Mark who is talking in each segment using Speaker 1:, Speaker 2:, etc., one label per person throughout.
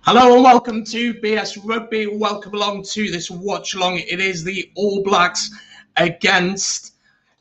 Speaker 1: Hello and welcome to BS Rugby. Welcome along to this watch along. It is the All Blacks against,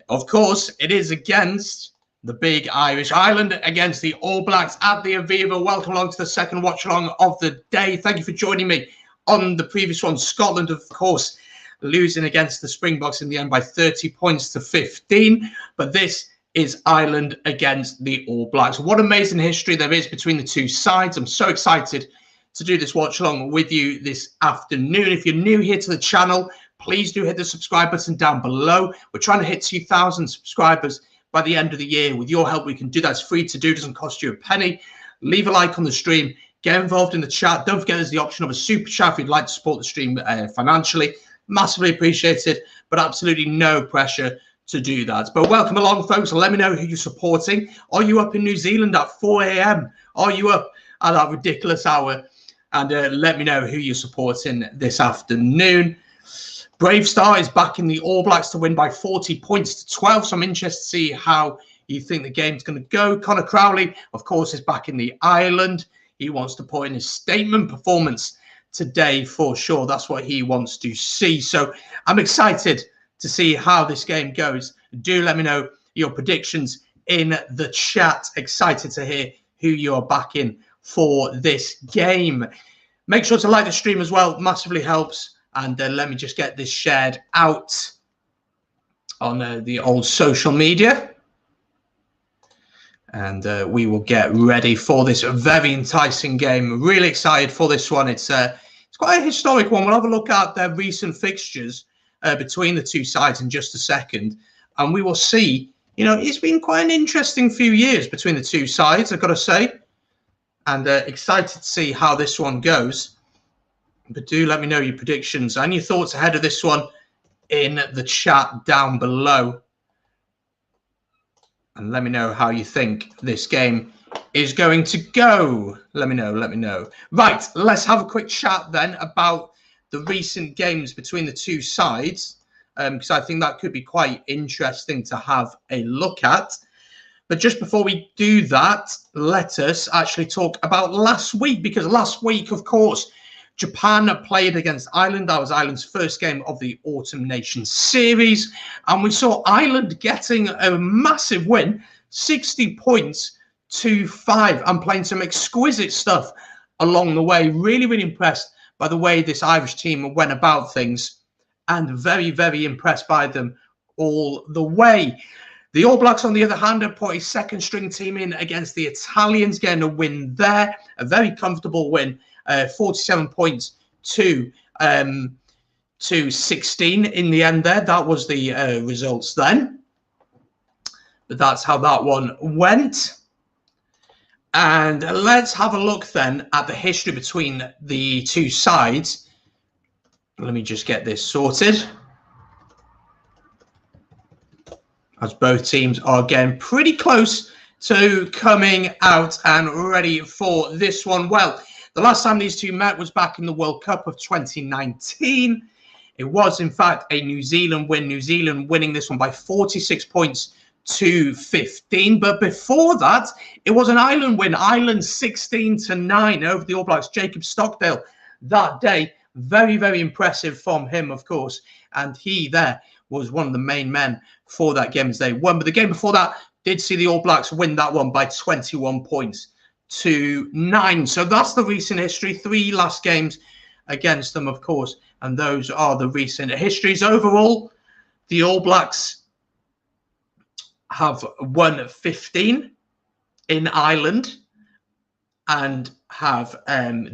Speaker 1: of course, it is against the big Irish Island, against the All Blacks at the Aviva. Welcome along to the second watch along of the day. Thank you for joining me on the previous one. Scotland, of course, losing against the Springboks in the end by 30 points to 15. But this is Ireland against the All Blacks. What amazing history there is between the two sides. I'm so excited to do this watch along with you this afternoon. If you're new here to the channel, please do hit the subscribe button down below. We're trying to hit 2,000 subscribers by the end of the year. With your help, we can do that. It's free to do, doesn't cost you a penny. Leave a like on the stream, get involved in the chat. Don't forget there's the option of a super chat if you'd like to support the stream financially. Massively appreciated, but absolutely no pressure to do that. But welcome along, folks. Let me know who you're supporting. Are you up in New Zealand at 4 a.m? Are you up at that ridiculous hour? And let me know who you're supporting this afternoon. Brave Star is backing the All Blacks to win by 40 points to 12. So I'm interested to see how you think the game's going to go. Connor Crowley, of course, is backing the Ireland. He wants to put in his statement performance today for sure. That's what he wants to see. So I'm excited to see how this game goes. Do let me know your predictions in the chat. Excited to hear who you're backing for this game. Make sure to like the stream as well. Massively helps. And let me just get this shared out on the old social media. And we will get ready for this very enticing game. Really excited for this one. It's quite a historic one. We'll have a look at their recent fixtures between the two sides in just a second. And we will see, you know, it's been quite an interesting few years between the two sides, I've got to say. And excited to see how this one goes. But do let me know your predictions and your thoughts ahead of this one in the chat down below. And let me know how you think this game is going to go. Let me know. Right, let's have a quick chat then about the recent games between the two sides, because I think that could be quite interesting to have a look at. But just before we do that, let us actually talk about last week, because last week, of course, Japan played against Ireland. That was Ireland's first game of the Autumn Nations Series. And we saw Ireland getting a massive win, 60 points to 5, and playing some exquisite stuff along the way. Really, really impressed by the way this Irish team went about things, and very, very impressed by them all the way. The All Blacks, on the other hand, have put a second string team in against the Italians, getting a win there. A very comfortable win. 47 points to 16 in the end there. That was the results then. But that's how that one went. And let's have a look then at the history between the two sides. Let me just get this sorted, as both teams are getting pretty close to coming out and ready for this one. Well, the last time these two met was back in the World Cup of 2019. It was, in fact, a New Zealand win. New Zealand winning this one by 46 points to 15. But before that, it was an Ireland win. Ireland 16-9 over the All Blacks. Jacob Stockdale that day. Very, very impressive from him, of course. And he there was one of the main men for that game as they won. But the game before that did see the All Blacks win that one by 21 points to 9. So that's the recent history. 3 last games against them, of course, and those are the recent histories. Overall, the All Blacks have won 15 in Ireland and have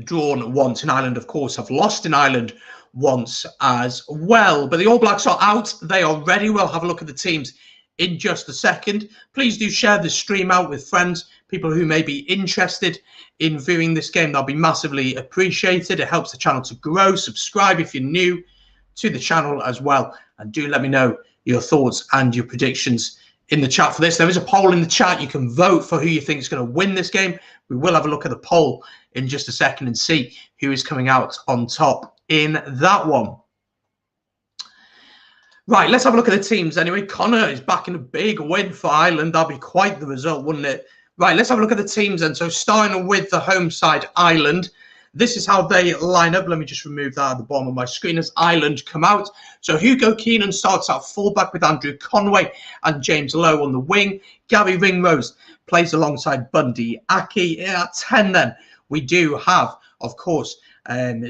Speaker 1: drawn once in Ireland. Of course, have lost in Ireland once as well. But the All Blacks are out. They are ready. We'll have a look at the teams in just a second. Please do share the stream out with friends, people who may be interested in viewing this game. That'll be massively appreciated. It helps the channel to grow. Subscribe if you're new to the channel as well. And do let me know your thoughts and your predictions in the chat for this. There is a poll in the chat. You can vote for who you think is going to win this game. We will have a look at the poll in just a second and see who is coming out on top in that one. Right, let's have a look at the teams anyway. Connor is back in a big win for Ireland. That'd be quite the result, wouldn't it? Right, let's have a look at the teams then. So starting with the home side, Ireland. This is how they line up. Let me just remove that at the bottom of my screen as Ireland come out. So Hugo Keenan starts at fullback with Andrew Conway and James Lowe on the wing. Gary Ringrose plays alongside Bundy Aki. At 10 then, we do have, of course,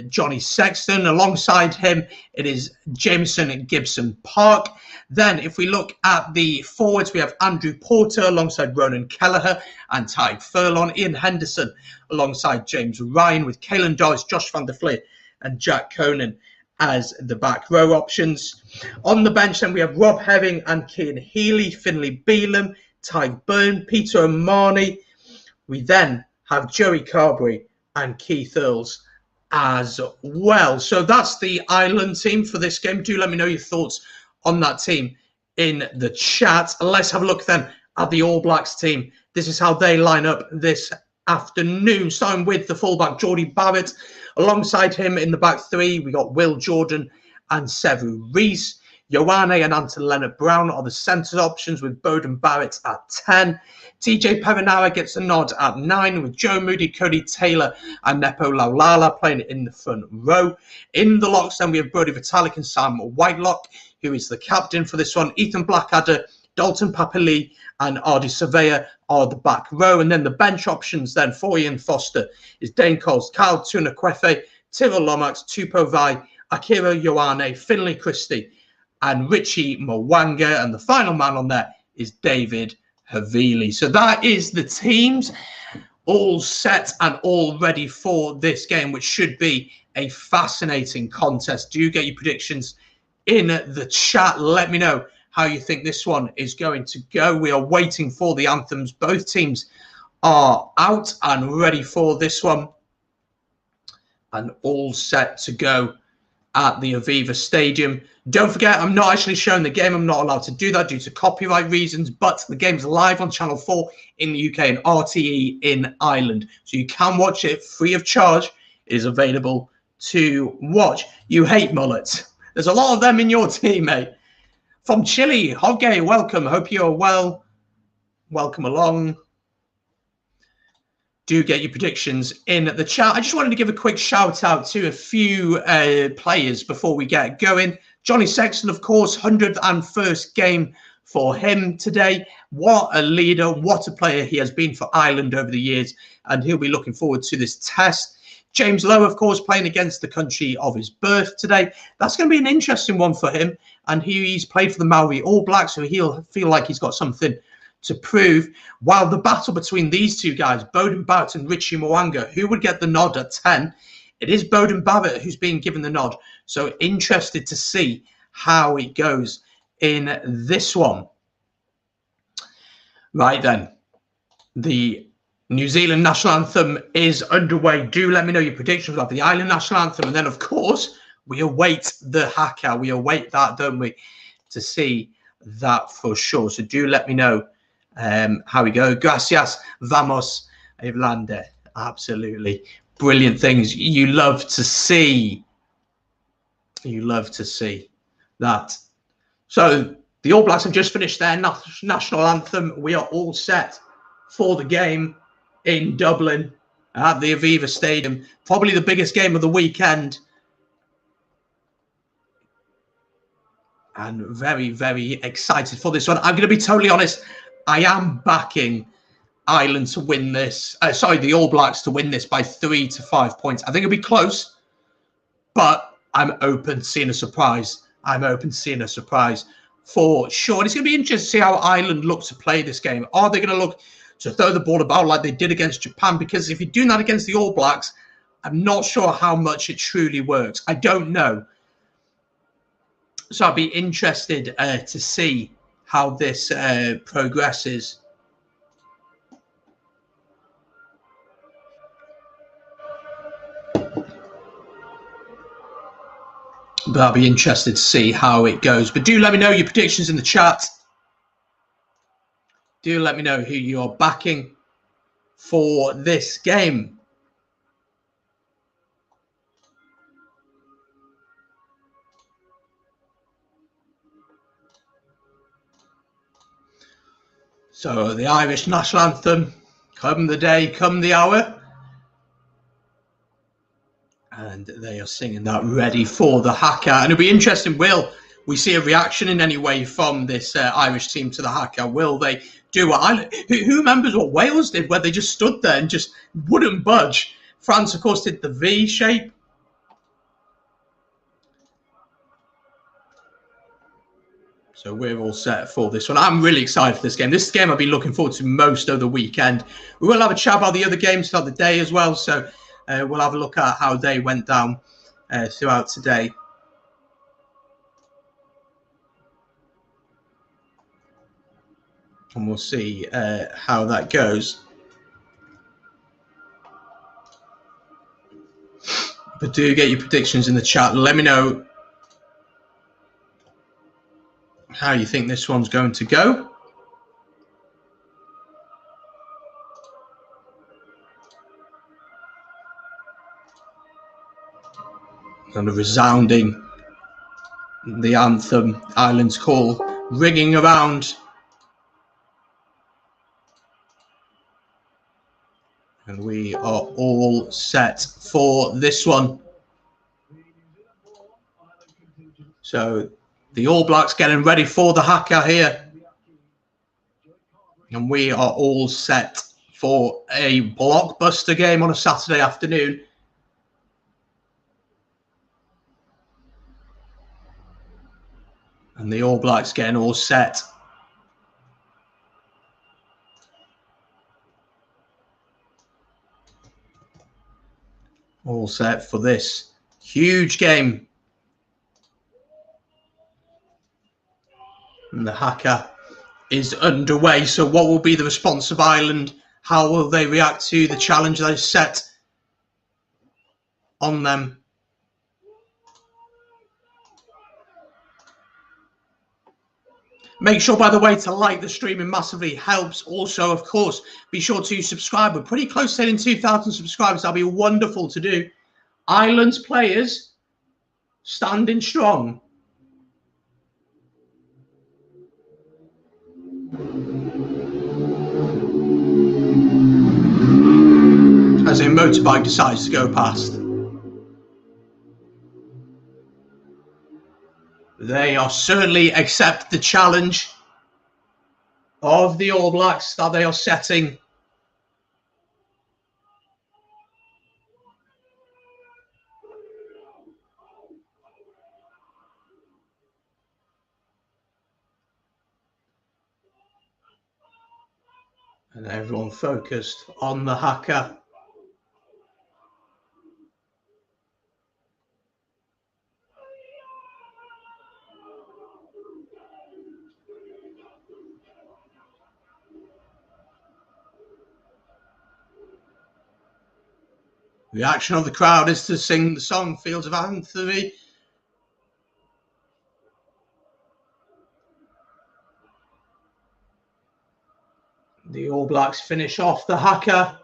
Speaker 1: Johnny Sexton. Alongside him, it is Jameson Gibson Park. Then, if we look at the forwards, we have Andrew Porter alongside Ronan Kelleher and Ty Furlong. Ian Henderson alongside James Ryan, with Caelan Doris, Josh van der Fleer and Jack Conan as the back row options. On the bench, then, we have Rob Herring and Cian Healy, Finlay Beelum, Ty Byrne, Peter O'Mahony. We then have Joey Carberry and Keith Earls as well. So that's the Ireland team for this game. Do let me know your thoughts on that team in the chat. Let's have a look then at the All Blacks team. This is how they line up this afternoon, starting with the fullback Geordie Barrett. Alongside him in the back three, we got Will Jordan and Sevu Reece. Ioane and Anton Leonard-Brown are the centre options, with Bowden Barrett at 10. TJ Perenara gets a nod at 9, with Joe Moody, Cody Taylor and Nepo Laulala playing in the front row. In the locks, then, we have Brodie Vitalik and Sam Whitelock, who is the captain for this one. Ethan Blackadder, Dalton Papali and Ardy Surveyor are the back row. And then the bench options then for Ian Foster is Dane Coles, Kyle Tuanakwefe, Tyrrell Lomax, Tupou Vai, Akira Ioane, Finlay Christie and Richie Mwanga. And the final man on there is David Havili. So that is the teams all set and all ready for this game, which should be a fascinating contest. Do get your predictions in the chat. Let me know how you think this one is going to go. We are waiting for the anthems. Both teams are out and ready for this one and all set to go at the Aviva Stadium. Don't forget, I'm not actually showing the game. I'm not allowed to do that due to copyright reasons, but the game's live on Channel 4 in the UK and RTE in Ireland. So you can watch it free of charge. It is available to watch. You hate mullets. There's a lot of them in your team, mate. From Chile, Jorge, welcome. Hope you're well. Welcome along. Do get your predictions in the chat. I just wanted to give a quick shout out to a few players before we get going. Johnny Sexton, of course, 101st game for him today. What a leader, what a player he has been for Ireland over the years, and he'll be looking forward to this test. James Lowe, of course, playing against the country of his birth today. That's going to be an interesting one for him, and he's played for the Maori All Blacks, so he'll feel like he's got something to prove. While the battle between these two guys, Beauden Barrett and Richie Mo'unga, who would get the nod at 10? It is Beauden Barrett who's being given the nod. So interested to see how it goes in this one. Right then, the New Zealand national anthem is underway. Do let me know your predictions about the Ireland national anthem. And then, of course, we await the haka. We await that, don't we, to see that for sure. So do let me know how we go. Gracias, vamos, Irlande. Absolutely brilliant things. You love to see. You love to see that. So the All Blacks have just finished their national anthem. We are all set for the game in Dublin at the Aviva Stadium. Probably the biggest game of the weekend. And very, very excited for this one. I'm going to be totally honest. I am backing Ireland to win this. The All Blacks to win this by 3 to 5 points. I think it'll be close, but I'm open to seeing a surprise. I'm open to seeing a surprise for sure. And it's going to be interesting to see how Ireland look to play this game. Are they going to look to throw the ball about like they did against Japan? Because if you're doing that against the All Blacks, I'm not sure how much it truly works. I don't know. So I'd be interested to see how this progresses. But I'll be interested to see how it goes. But do let me know your predictions in the chat. Do let me know who you're backing for this game. So the Irish national anthem, come the day, come the hour. And they are singing that ready for the haka. And it'll be interesting, will we see a reaction in any way from this Irish team to the haka? Will they do what Ireland? Who remembers what Wales did, where they just stood there and just wouldn't budge? France, of course, did the V shape. So we're all set for this one. I'm really excited for this game. This game I've been looking forward to most of the weekend. We will have a chat about the other games throughout the day as well. So we'll have a look at how they went down throughout today. And we'll see how that goes. But do get your predictions in the chat. Let me know how you think this one's going to go. And a resounding, the anthem, Ireland's call, ringing around. And we are all set for this one. So the All Blacks getting ready for the haka here. And we are all set for a blockbuster game on a Saturday afternoon. And the All Blacks getting all set. All set for this huge game. And the Haka is underway. So what will be the response of Ireland? How will they react to the challenge they've set on them? Make sure, by the way, to like the stream. It massively helps. Also, of course, be sure to subscribe. We're pretty close to hitting 2,000 subscribers. That'll be wonderful to do. Ireland's players standing strong. As a motorbike decides to go past. They are certainly accept the challenge of the All Blacks that they are setting. And everyone focused on the Haka. Reaction of the crowd is to sing the song Fields of Anthems. The All Blacks finish off the Haka.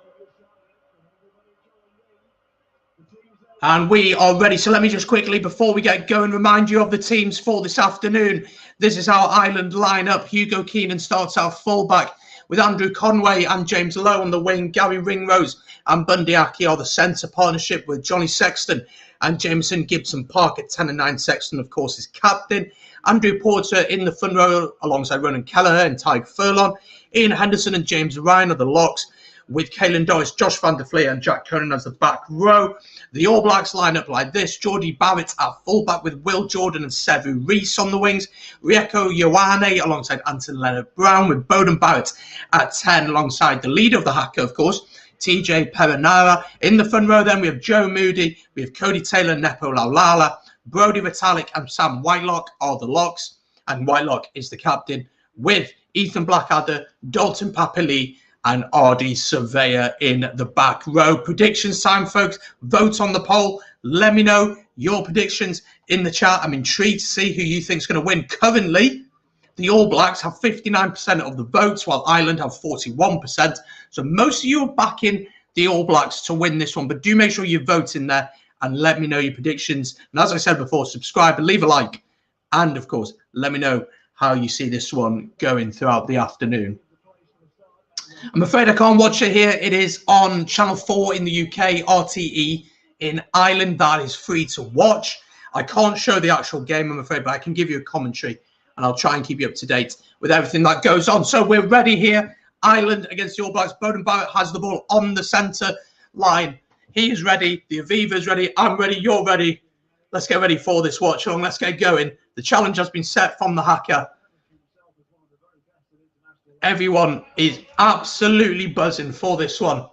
Speaker 1: And we are ready. So let me just quickly, before we get going, remind you of the teams for this afternoon. This is our Ireland lineup. Hugo Keenan starts out fullback with Andrew Conway and James Lowe on the wing. Gary Ringrose and Bundy Aki are the centre partnership with Johnny Sexton and Jameson Gibson Park at 10 and 9. Sexton, of course, is captain. Andrew Porter in the front row alongside Ronan Kelleher and Tyke Furlong. Ian Henderson and James Ryan are the locks, with Caelan Doris, Josh van der Fleer and Jack Conan as the back row. The All Blacks line up like this. Geordie Barrett at fullback with Will Jordan and Sevu Reece on the wings. Rieko Ioane alongside Anton Leonard-Brown with Bowden Barrett at 10 alongside the leader of the Haka, of course, TJ Perenara. In the front row then we have Joe Moody, we have Cody Taylor, Nepo Laulala, Brody Vitalik and Sam Whitelock are the locks. And Whitelock is the captain with Ethan Blackadder, Dalton Papali and RD Surveyor in the back row. Predictions time, folks. Vote on the poll. Let me know your predictions in the chat. I'm intrigued to see who you think is going to win. Currently, the All Blacks have 59% of the votes, while Ireland have 41%. So most of you are backing the All Blacks to win this one. But do make sure you vote in there and let me know your predictions. And as I said before, subscribe and leave a like. And, of course, let me know how you see this one going throughout the afternoon. I'm afraid I can't watch it here. It is on Channel 4 in the UK, RTE in Ireland. That is free to watch. I can't show the actual game, I'm afraid, but I can give you a commentary and I'll try and keep you up to date with everything that goes on. So we're ready here. Ireland against the All Blacks. Bowden Barrett has the ball on the centre line. He is ready. The Aviva is ready. I'm ready. You're ready. Let's get ready for this watch along. Let's get going. The challenge has been set from the Haka. Everyone is absolutely buzzing for this one.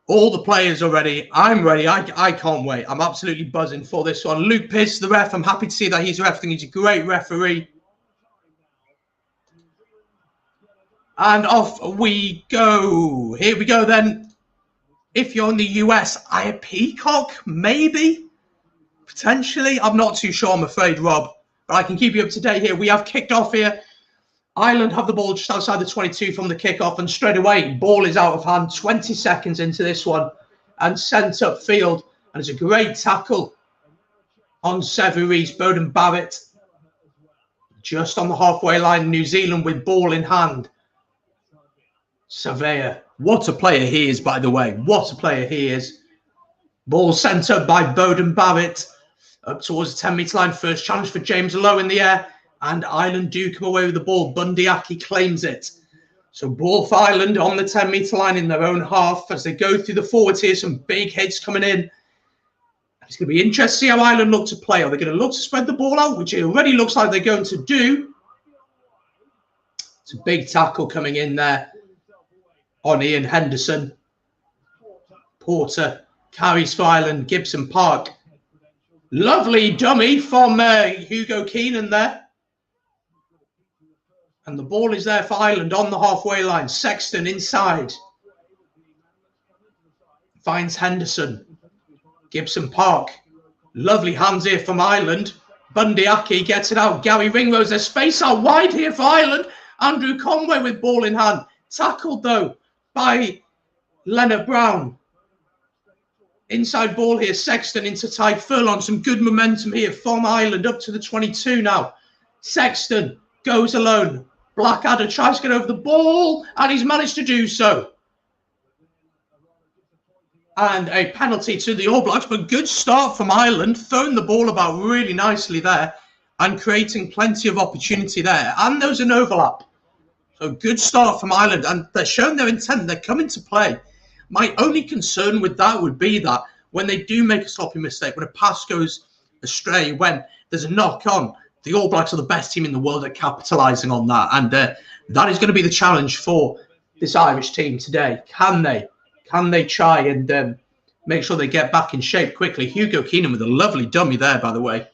Speaker 1: All the players are ready. I'm ready. I can't wait. I'm absolutely buzzing for this one. Luke Pierce, the ref. I'm happy to see that he's refereeing. He's a great referee. And off we go. Here we go then. If you're in the US, a Peacock, maybe? Potentially. I'm not too sure, I'm afraid, Rob. But I can keep you up to date here. We have kicked off here. Ireland have the ball just outside the 22 from the kickoff, and straight away, ball is out of hand. 20 seconds into this one and sent upfield. And it's a great tackle on Sevu Reece. Bowden Barrett just on the halfway line. New Zealand with ball in hand. Surveyor. What a player he is, by the way. What a player he is. Ball sent up by Bowden Barrett up towards the 10-metre line. First challenge for James Lowe in the air. And Ireland do come away with the ball. Bundy Aki claims it. So ball for Ireland on the 10-metre line in their own half as they go through the forwards here. Some big hits coming in. It's going to be interesting to see how Ireland look to play. Are they going to look to spread the ball out, which it already looks like they're going to do? It's a big tackle coming in there on Ian Henderson. Porter Carries for Ireland, Gibson Park. Lovely dummy from Hugo Keenan there. And the ball is there for Ireland on the halfway line. Sexton inside. Finds Henderson. Gibson Park. Lovely hands here from Ireland. Bundyaki gets it out. Gary Ringrose. There's space out wide here for Ireland. Andrew Conway with ball in hand. Tackled though by Leonard Brown. Inside ball here. Sexton into Ty Furlong. Some good momentum here from Ireland up to the 22 now. Sexton goes alone. Blackadder tries to get over the ball and he's managed to do so. And a penalty to the All Blacks, but good start from Ireland, throwing the ball about really nicely there and creating plenty of opportunity there. And there was an overlap. So good start from Ireland, and they're showing their intent. They're coming to play. My only concern with that would be that when they do make a sloppy mistake, when a pass goes astray, when there's a knock on, the All Blacks are the best team in the world at capitalising on that. And that is going to be the challenge for this Irish team today. Can they try and make sure they get back in shape quickly? Hugo Keenan with a lovely dummy there, by the way.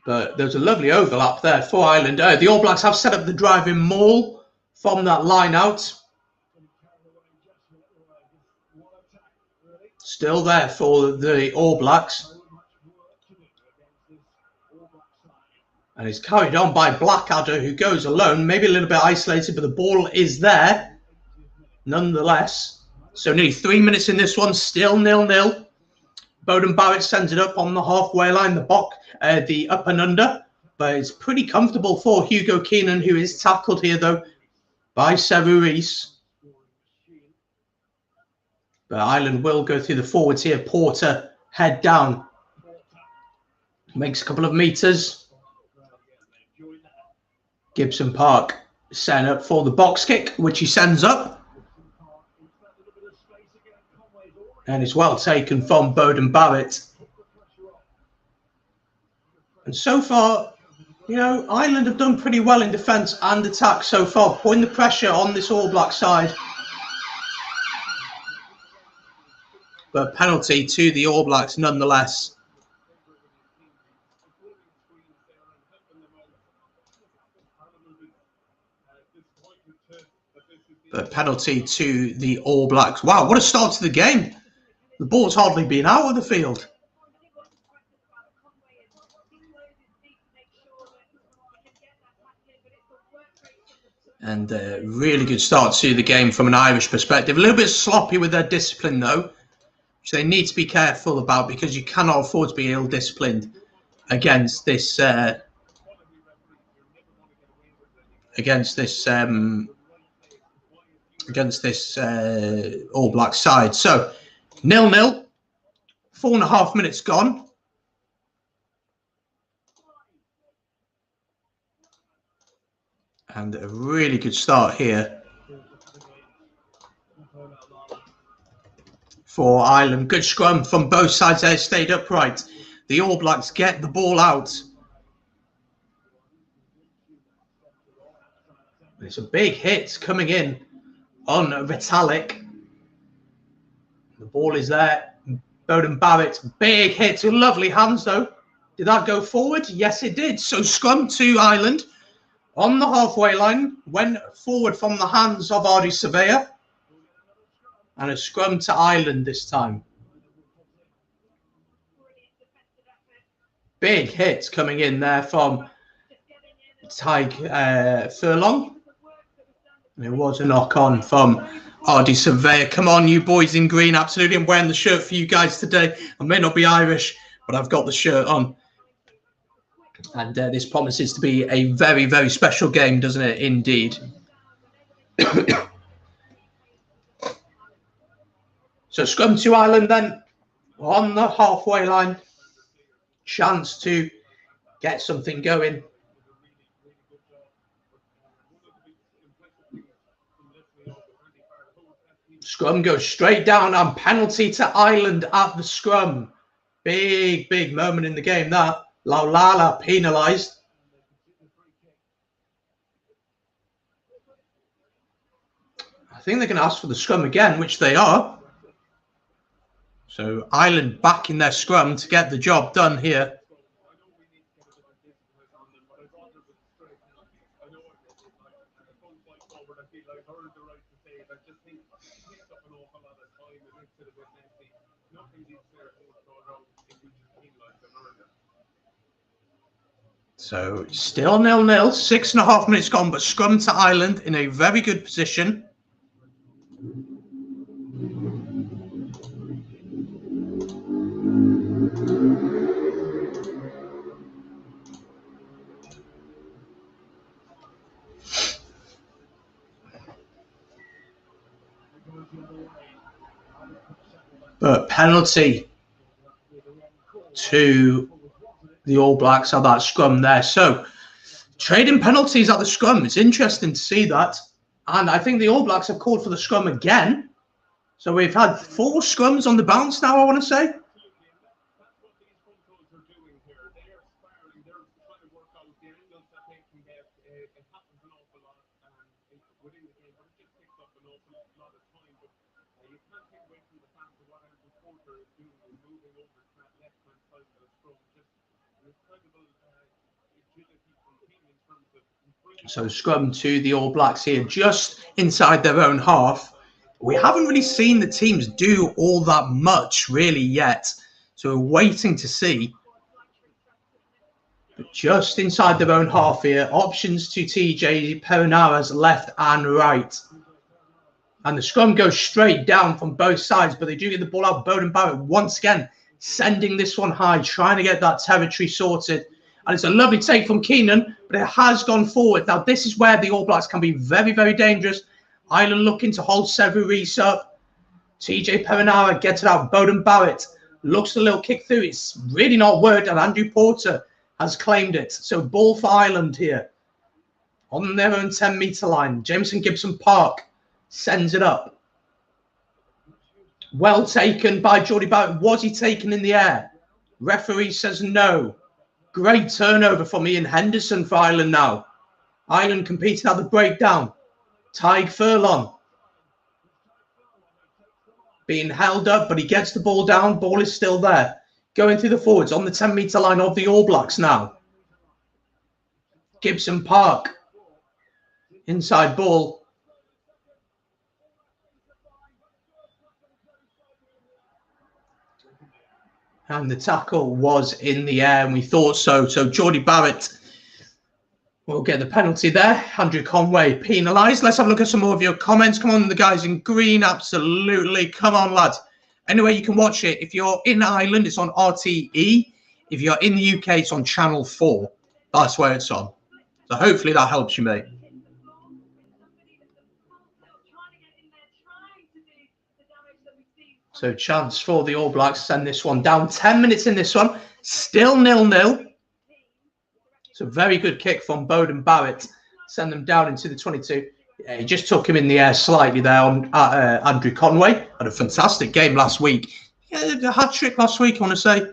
Speaker 1: But there's a lovely overlap there for Ireland. The All Blacks have set up the driving maul from that line out. Still there for the All Blacks. And it's carried on by Blackadder, who goes alone, maybe a little bit isolated, but the ball is there nonetheless. So nearly 3 minutes in this one, still 0-0. Beauden Barrett sends it up on the halfway line, the up and under. But it's pretty comfortable for Hugo Keenan, who is tackled here, though, by Sevu Reece. But Ireland will go through the forwards here. Porter, head down. Makes a couple of meters. Gibson Park set up for the box kick, which he sends up. And it's well taken from Beauden Barrett. And so far, you know, Ireland have done pretty well in defence and attack so far, putting the pressure on this All Black side. But penalty to the All Blacks nonetheless. But penalty to the All Blacks. Wow, what a start to the game. The ball's hardly been out of the field. And a really good start to the game from an Irish perspective. A little bit sloppy with their discipline, though, which they need to be careful about, because you cannot afford to be ill-disciplined against this All Black side. So 0-0, 4.5 minutes gone. And a really good start here for Ireland. Good scrum from both sides there, stayed upright. The All Blacks get the ball out. It's a big hit coming in on Vitalik. The ball is there. Beauden Barrett, big hit. Lovely hands though. Did that go forward? Yes, it did. So scrum to Ireland on the halfway line. Went forward from the hands of Ardy Surveyor. And a scrum to Ireland this time. Big hit coming in there from Ty Furlong. And it was a knock-on from Ardy Surveyor. Come on, you boys in green. Absolutely, I'm wearing the shirt for you guys today. I may not be Irish, but I've got the shirt on. And this promises to be a very, very special game, doesn't it? Indeed. So scrum to Ireland then on the halfway line. Chance to get something going. Scrum goes straight down and penalty to Ireland at the scrum. Big, big moment in the game that. Laulala penalised. I think they're going to ask for the scrum again, which they are. So Ireland back in their scrum to get the job done here. So still 0-0, 6.5 minutes gone, but scrum to Ireland in a very good position. But penalty to the All Blacks at that scrum there. So trading penalties at the scrum. It's interesting to see that. And I think the All Blacks have called for the scrum again. So we've had 4 scrums on the bounce now, I want to say. So scrum to the All Blacks here, just inside their own half. We haven't really seen the teams do all that much really yet. So we're waiting to see. But just inside their own half here, options to TJ Perenara's left and right. And the scrum goes straight down from both sides, but they do get the ball out. Beauden Barrett once again sending this one high, trying to get that territory sorted. And it's a lovely take from Keenan, but it has gone forward. Now, this is where the All Blacks can be very, very dangerous. Ireland looking to hold Sevu Reece up. TJ Perenara gets it out. Beauden Barrett looks a little kick through. It's really not worked, and Andrew Porter has claimed it. So ball for Ireland here on their own 10-metre line. Jameson Gibson Park sends it up. Well taken by Jordie Barrett. Was he taken in the air? Referee says no. Great turnover from Ian Henderson for Ireland now. Ireland competing at the breakdown. Tadhg Furlong being held up, but he gets the ball down. Ball is still there. Going through the forwards on the 10-metre line of the All Blacks now. Gibson Park. Inside ball. And the tackle was in the air, and we thought so. So Jordie Barrett will get the penalty there. Andrew Conway penalised. Let's have a look at some more of your comments. Come on, the guys in green. Absolutely. Come on, lads. Anyway, you can watch it. If you're in Ireland, it's on RTE. If you're in the UK, it's on Channel 4. That's where it's on. So hopefully that helps you, mate. So chance for the All Blacks to send this one down. 10 minutes in this one. Still 0-0. It's a very good kick from Beauden Barrett. Send them down into the 22. Yeah, he just took him in the air slightly there on Andrew Conway. Had a fantastic game last week. Yeah, a hat-trick last week, I want to say.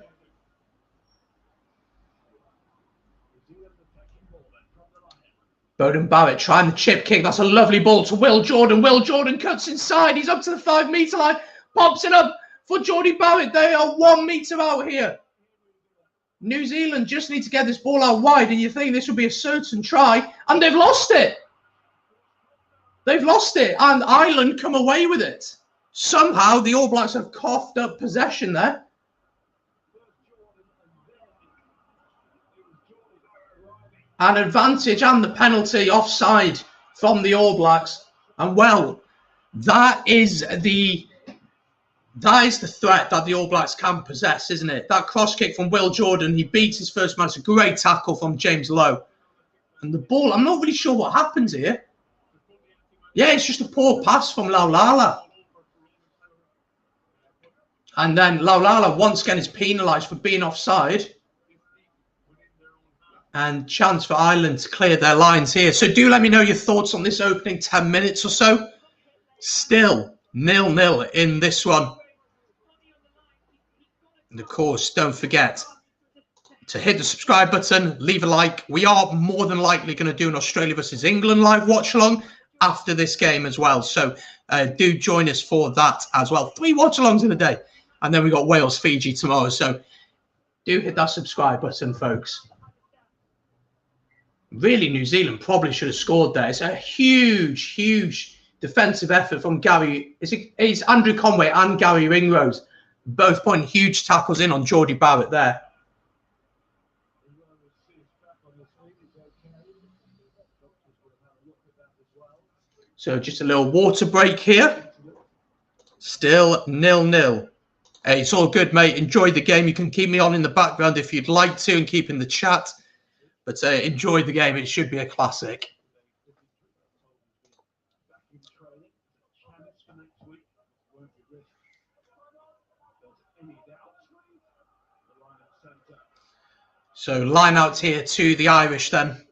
Speaker 1: Beauden Barrett trying the chip kick. That's a lovely ball to Will Jordan. Will Jordan cuts inside. He's up to the 5-metre line. Pops it up for Jordie Barrett. They are 1 metre out here. New Zealand just need to get this ball out wide, and you think this would be a certain try, and they've lost it. They've lost it, and Ireland come away with it. Somehow the All Blacks have coughed up possession there. An advantage and the penalty offside from the All Blacks. And well, that is the threat that the All Blacks can possess, isn't it? That cross kick from Will Jordan, he beats his first man. It's a great tackle from James Lowe. And the ball, I'm not really sure what happens here. Yeah, it's just a poor pass from Laulala. And then Laulala once again is penalised for being offside. And chance for Ireland to clear their lines here. So do let me know your thoughts on this opening 10 minutes or so. Still 0-0 in this one. And of course, don't forget to hit the subscribe button, leave a like. We are more than likely going to do an Australia versus England live watch along. after this game as well. So do join us for that as well. 3 watch-alongs in a day. And then we got Wales-Fiji tomorrow. So do hit that subscribe button, folks. Really, New Zealand probably should have scored there. It's a huge, huge defensive effort from Gary. It's Andrew Conway and Gary Ringrose, both putting huge tackles in on Geordie Barrett there. So just a little water break here. Still 0-0. Hey, it's all good, mate. Enjoy the game. You can keep me on in the background if you'd like to and keep in the chat. But enjoy the game. It should be a classic. So line out here to the Irish then.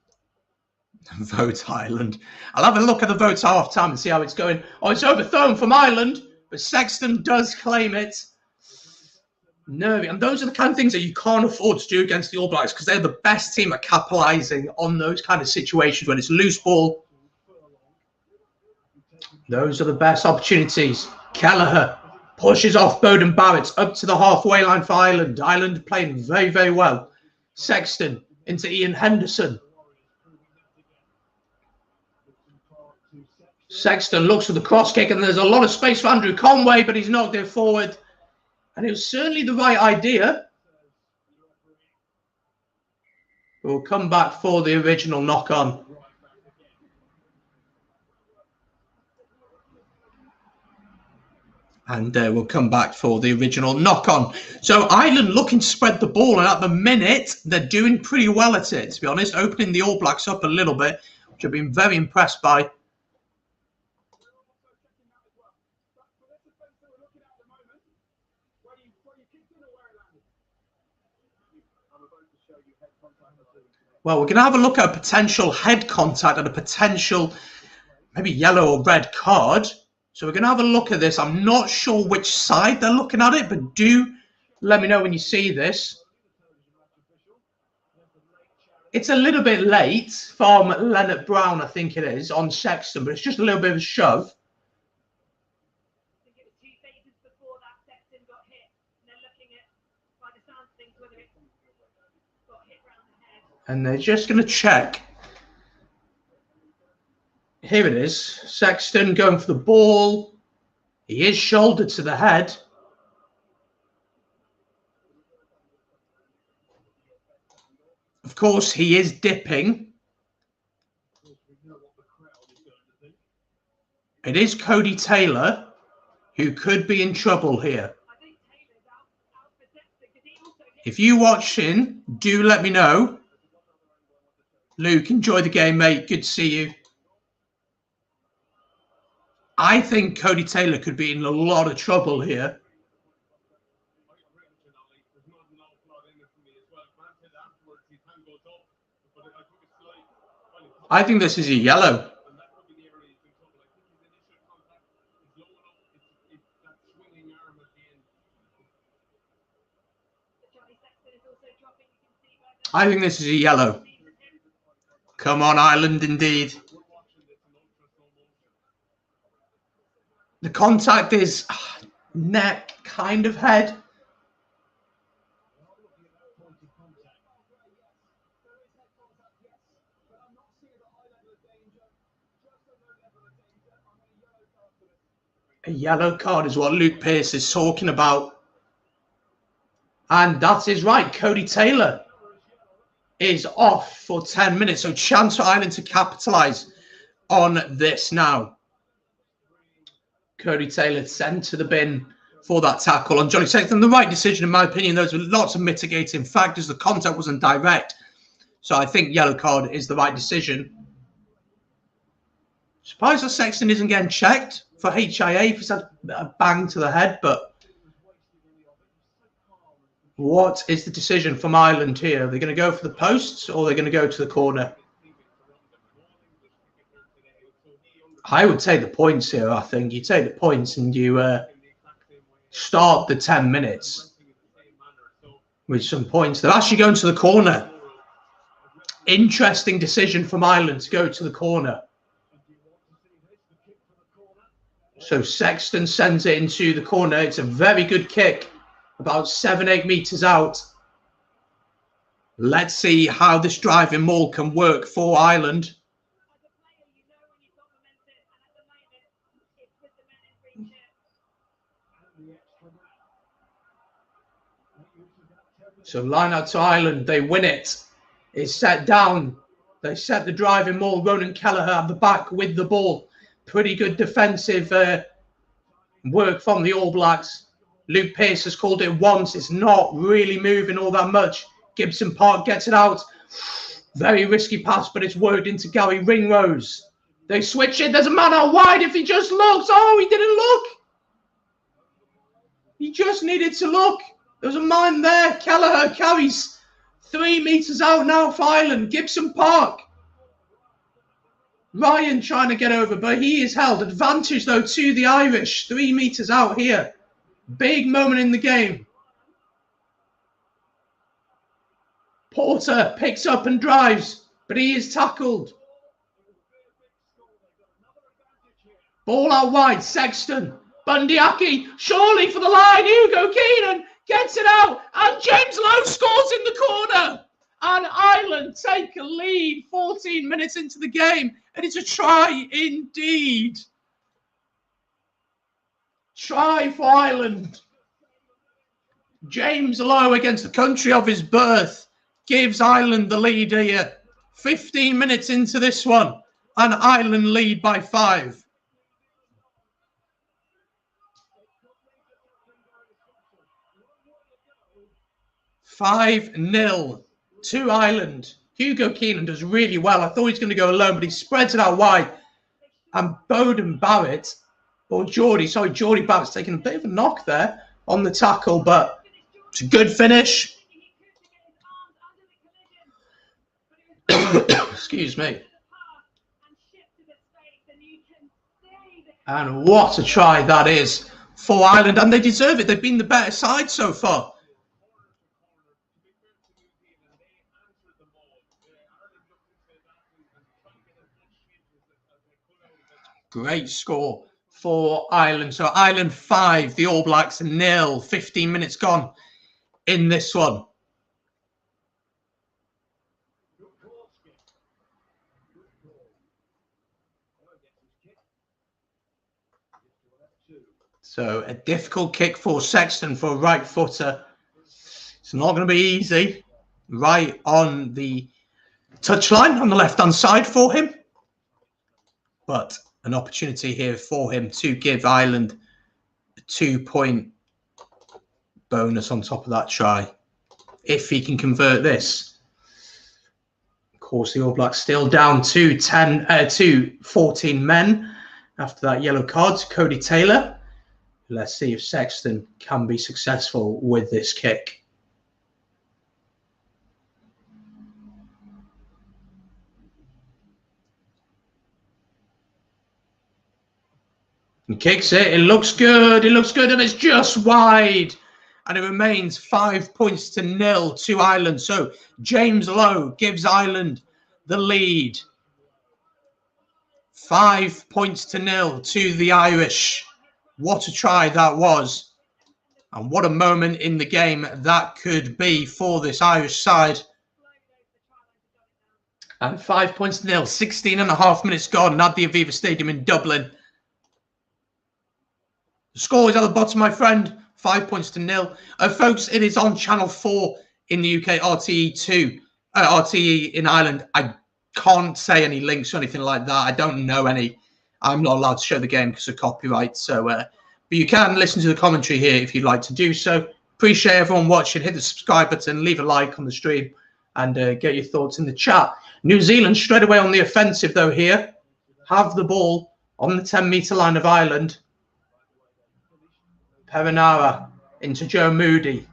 Speaker 1: Vote Ireland. I'll have a look at the votes half time and see how it's going. Oh, it's overthrown from Ireland, but Sexton does claim it. Nervy. And those are the kind of things that you can't afford to do against the All Blacks because they're the best team at capitalising on those kind of situations when it's loose ball. Those are the best opportunities. Kelleher pushes off Beauden Barrett up to the halfway line for Ireland. Ireland playing very, very well. Sexton into Ian Henderson. Sexton looks for the cross kick and there's a lot of space for Andrew Conway, but he's knocked it forward. And it was certainly the right idea. We'll come back for the original knock-on. And we'll come back for the original knock-on. So Ireland looking to spread the ball. And at the minute, they're doing pretty well at it, to be honest. Opening the All Blacks up a little bit, which I've been very impressed by. Well, we're going to have a look at a potential head contact and a potential maybe yellow or red card. So we're going to have a look at this. I'm not sure which side they're looking at it, but do let me know when you see this. It's a little bit late from Leonard Brown, I think it is, on Sexton, but it's just a little bit of a shove. And they're just going to check. Here it is. Sexton going for the ball. He is shouldered to the head. Of course, he is dipping. It is Cody Taylor who could be in trouble here. If you're watching, do let me know. Luke, enjoy the game, mate. Good to see you. I think Cody Taylor could be in a lot of trouble here. I think this is a yellow. I think this is a yellow. Come on, Ireland, indeed. The contact is neck, kind of head. A yellow card is what Luke Pearce is talking about. And that is right. Cody Taylor is off for 10 minutes. So chance for Ireland to capitalise on this now. Cody Taylor sent to the bin for that tackle on Johnny Sexton. The right decision, in my opinion. Those were lots of mitigating factors. The contact wasn't direct. So I think yellow card is the right decision. Surprised that Sexton isn't getting checked for HIA if he's had a bang to the head. But what is the decision from Ireland here? Are they going to go for the posts or are they going to go to the corner? I would take the points here, I think. You take the points and you start the 10 minutes with some points. They're actually going to the corner. Interesting decision from Ireland to go to the corner. So Sexton sends it into the corner. It's a very good kick, about 7-8 meters out. Let's see how this driving maul can work for Ireland. So line out to Ireland. They win it. It's set down. They set the driving maul. Ronan Kelleher at the back with the ball. Pretty good defensive work from the All Blacks. Luke Pearce has called it once. It's not really moving all that much. Gibson Park gets it out. Very risky pass, but it's worked into Gary Ringrose. They switch it. There's a man out wide if he just looks. Oh, he didn't look. He just needed to look. There was a man there. Kelleher carries 3 meters out now for Ireland. Gibson Park. Ryan trying to get over, but he is held. Advantage, though, to the Irish. 3 meters out here. Big moment in the game. Porter picks up and drives, but he is tackled. Ball out wide. Sexton. Bundyaki. Surely for the line. Hugo Keenan gets it out. And James Lowe scores in the corner. And Ireland take a lead 14 minutes into the game. And it's a try indeed. Try for Ireland. James Lowe, against the country of his birth, gives Ireland the lead here. 15 minutes into this one. And Ireland lead by 5. 5-0 to Ireland. Hugo Keenan does really well. I thought he was going to go alone, but he spreads it out wide. And Bowden Barrett, or Geordie Barrett's taking a bit of a knock there on the tackle, but it's a good finish. Excuse me. And what a try that is for Ireland. And they deserve it. They've been the better side so far. Great score for Ireland. So Ireland 5, the All Blacks 0. 15 minutes gone in this one. So a difficult kick for Sexton for a right footer. It's not going to be easy. Right on the touchline on the left-hand side for him. But an opportunity here for him to give Ireland a 2-point bonus on top of that try, if he can convert this. Of course, the All Blacks still down to 14 men after that yellow card to Cody Taylor. Let's see if Sexton can be successful with this kick. He kicks it. It looks good. It looks good, and it's just wide. And it remains 5 points to 0 to Ireland. So James Lowe gives Ireland the lead. 5 points to 0 to the Irish. What a try that was. And what a moment in the game that could be for this Irish side. And 5 points to 0. 16.5 minutes gone at the Aviva Stadium in Dublin. The score is at the bottom, my friend. 5 points to 0. Folks, it is on Channel 4 in the UK, RTE2, RTE in Ireland. I can't say any links or anything like that. I don't know any. I'm not allowed to show the game because of copyright. So, but you can listen to the commentary here if you'd like to do so. Appreciate everyone watching. Hit the subscribe button, leave a like on the stream, and get your thoughts in the chat. New Zealand straight away on the offensive, though, here. Have the ball on the 10-metre line of Ireland. Perinara into Joe Moody.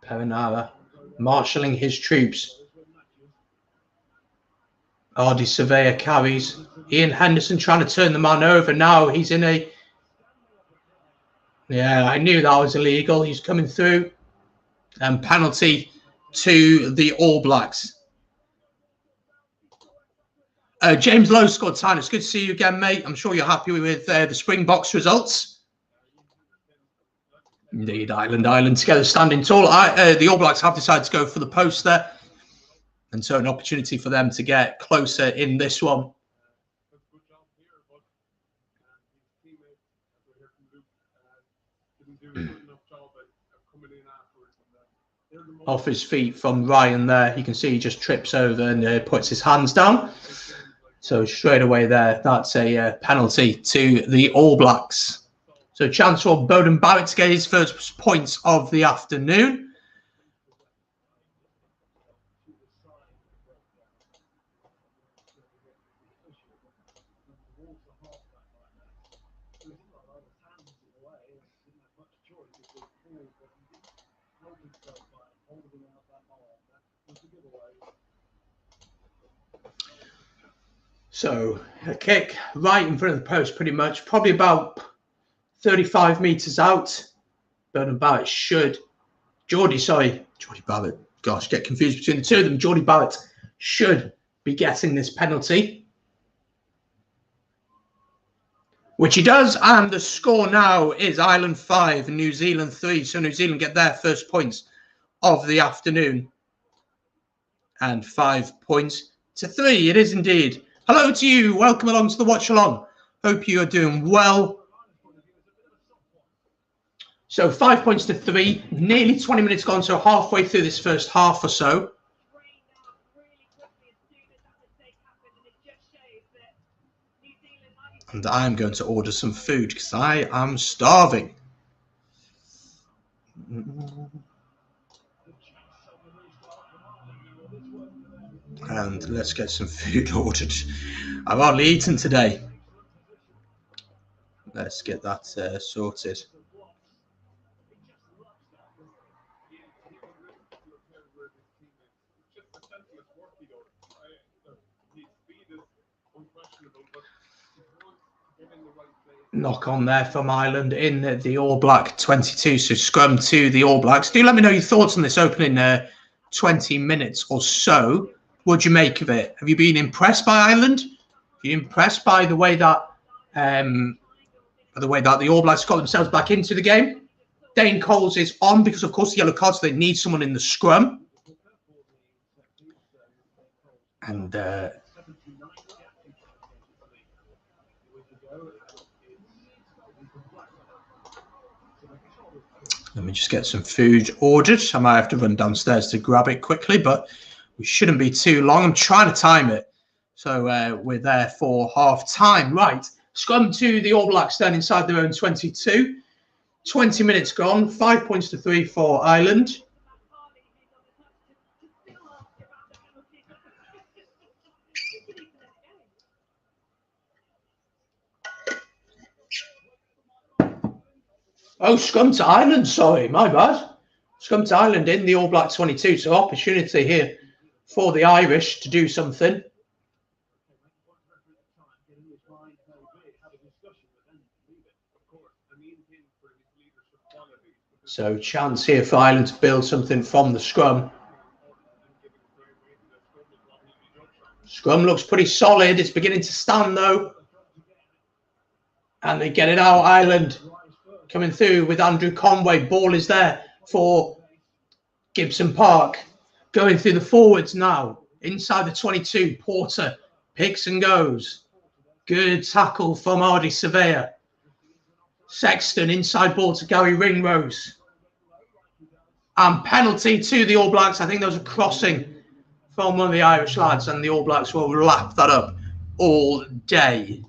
Speaker 1: Perinara marshalling his troops. Ardy Surveyor carries. Ian Henderson trying to turn the man over. Now he's in a... Yeah, I knew that was illegal. He's coming through. And penalty to the All Blacks. James Lowe scored time. It's good to see you again, mate. I'm sure you're happy with the Springboks results. Indeed, Ireland together standing tall. The All Blacks have decided to go for the post there. And so an opportunity for them to get closer in this one. Off his feet from Ryan there. You can see he just trips over and puts his hands down. So straight away there, that's a penalty to the All Blacks. So chance for Beauden Barrett to get his first points of the afternoon. So a kick right in front of the post, pretty much, probably about 35 metres out. Beauden Barrett should, Geordie Barrett, gosh, get confused between the two of them. Geordie Barrett should be getting this penalty, which he does. And the score now is Ireland 5, New Zealand 3. So New Zealand get their first points of the afternoon. And 5 points to 3. It is indeed. Hello to you. Welcome along to the watch along. Hope you are doing well. So 5 points to 3. Nearly 20 minutes gone. So halfway through this first half or so. And I'm going to order some food because I am starving. And let's get some food ordered. I've hardly eaten today. Let's get that sorted. Knock on there from Ireland in the All Black 22. So scrum to the All Blacks. Do let me know your thoughts on this opening 20 minutes or so. What do you make of it? Have you been impressed by Ireland? Are you impressed by the way that the All Blacks got themselves back into the game? Dane Coles is on because, of course, the yellow card, so they need someone in the scrum. And let me just get some food ordered. I might have to run downstairs to grab it quickly, but we shouldn't be too long. I'm trying to time it. So we're there for half time. Right. Scrum to the All Blacks then inside their own 22. 20 minutes gone. 5 points to 3 for Ireland. Oh, scrum to Ireland. Sorry, my bad. Scrum to Ireland in the All Black 22. So opportunity here for the Irish to do something. So chance here for Ireland to build something from the scrum. Scrum looks pretty solid. It's beginning to stand though. And they get it out. Ireland coming through with Andrew Conway. Ball is there for Gibson Park. Going through the forwards now. Inside the 22. Porter picks and goes. Good tackle from Ardy Surveyor. Sexton inside ball to Gary Ringrose. And penalty to the All Blacks. I think there was a crossing from one of the Irish lads, and the All Blacks will lap that up all day.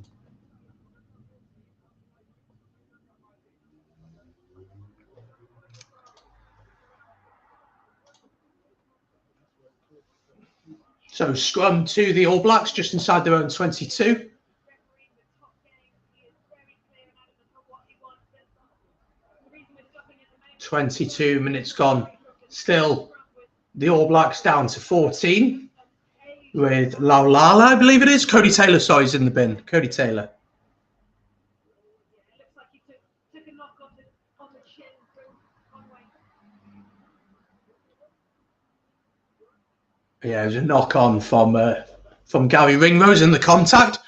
Speaker 1: So scrum to the All Blacks just inside their own 22. .22 minutes gone. Still the All Blacks down to 14 with Laulala, I believe it is. Cody Taylor, sorry, is in the bin. Cody Taylor. Yeah, it was a knock on from from Gary Ringrose in the contact.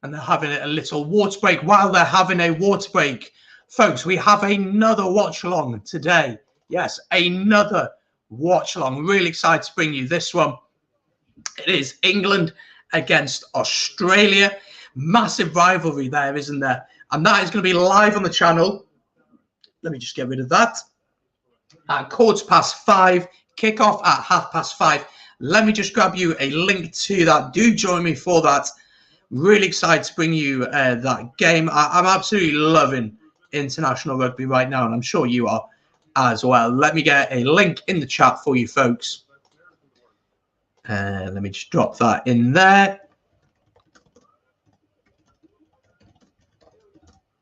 Speaker 1: And they're having a little water break. While they're having a water break, folks, we have another watch-along today. Yes, another watch-along. Really excited to bring you this one. It is England against Australia. Massive rivalry there, isn't there? And that is going to be live on the channel. Let me just get rid of that. At 5:15, kickoff at 5:30. Let me just grab you a link to that. Do join me for that. Really excited to bring you that game. I'm absolutely loving international rugby right now, and I'm sure you are as well. Let me get a link in the chat for you folks. Let me just drop that in there.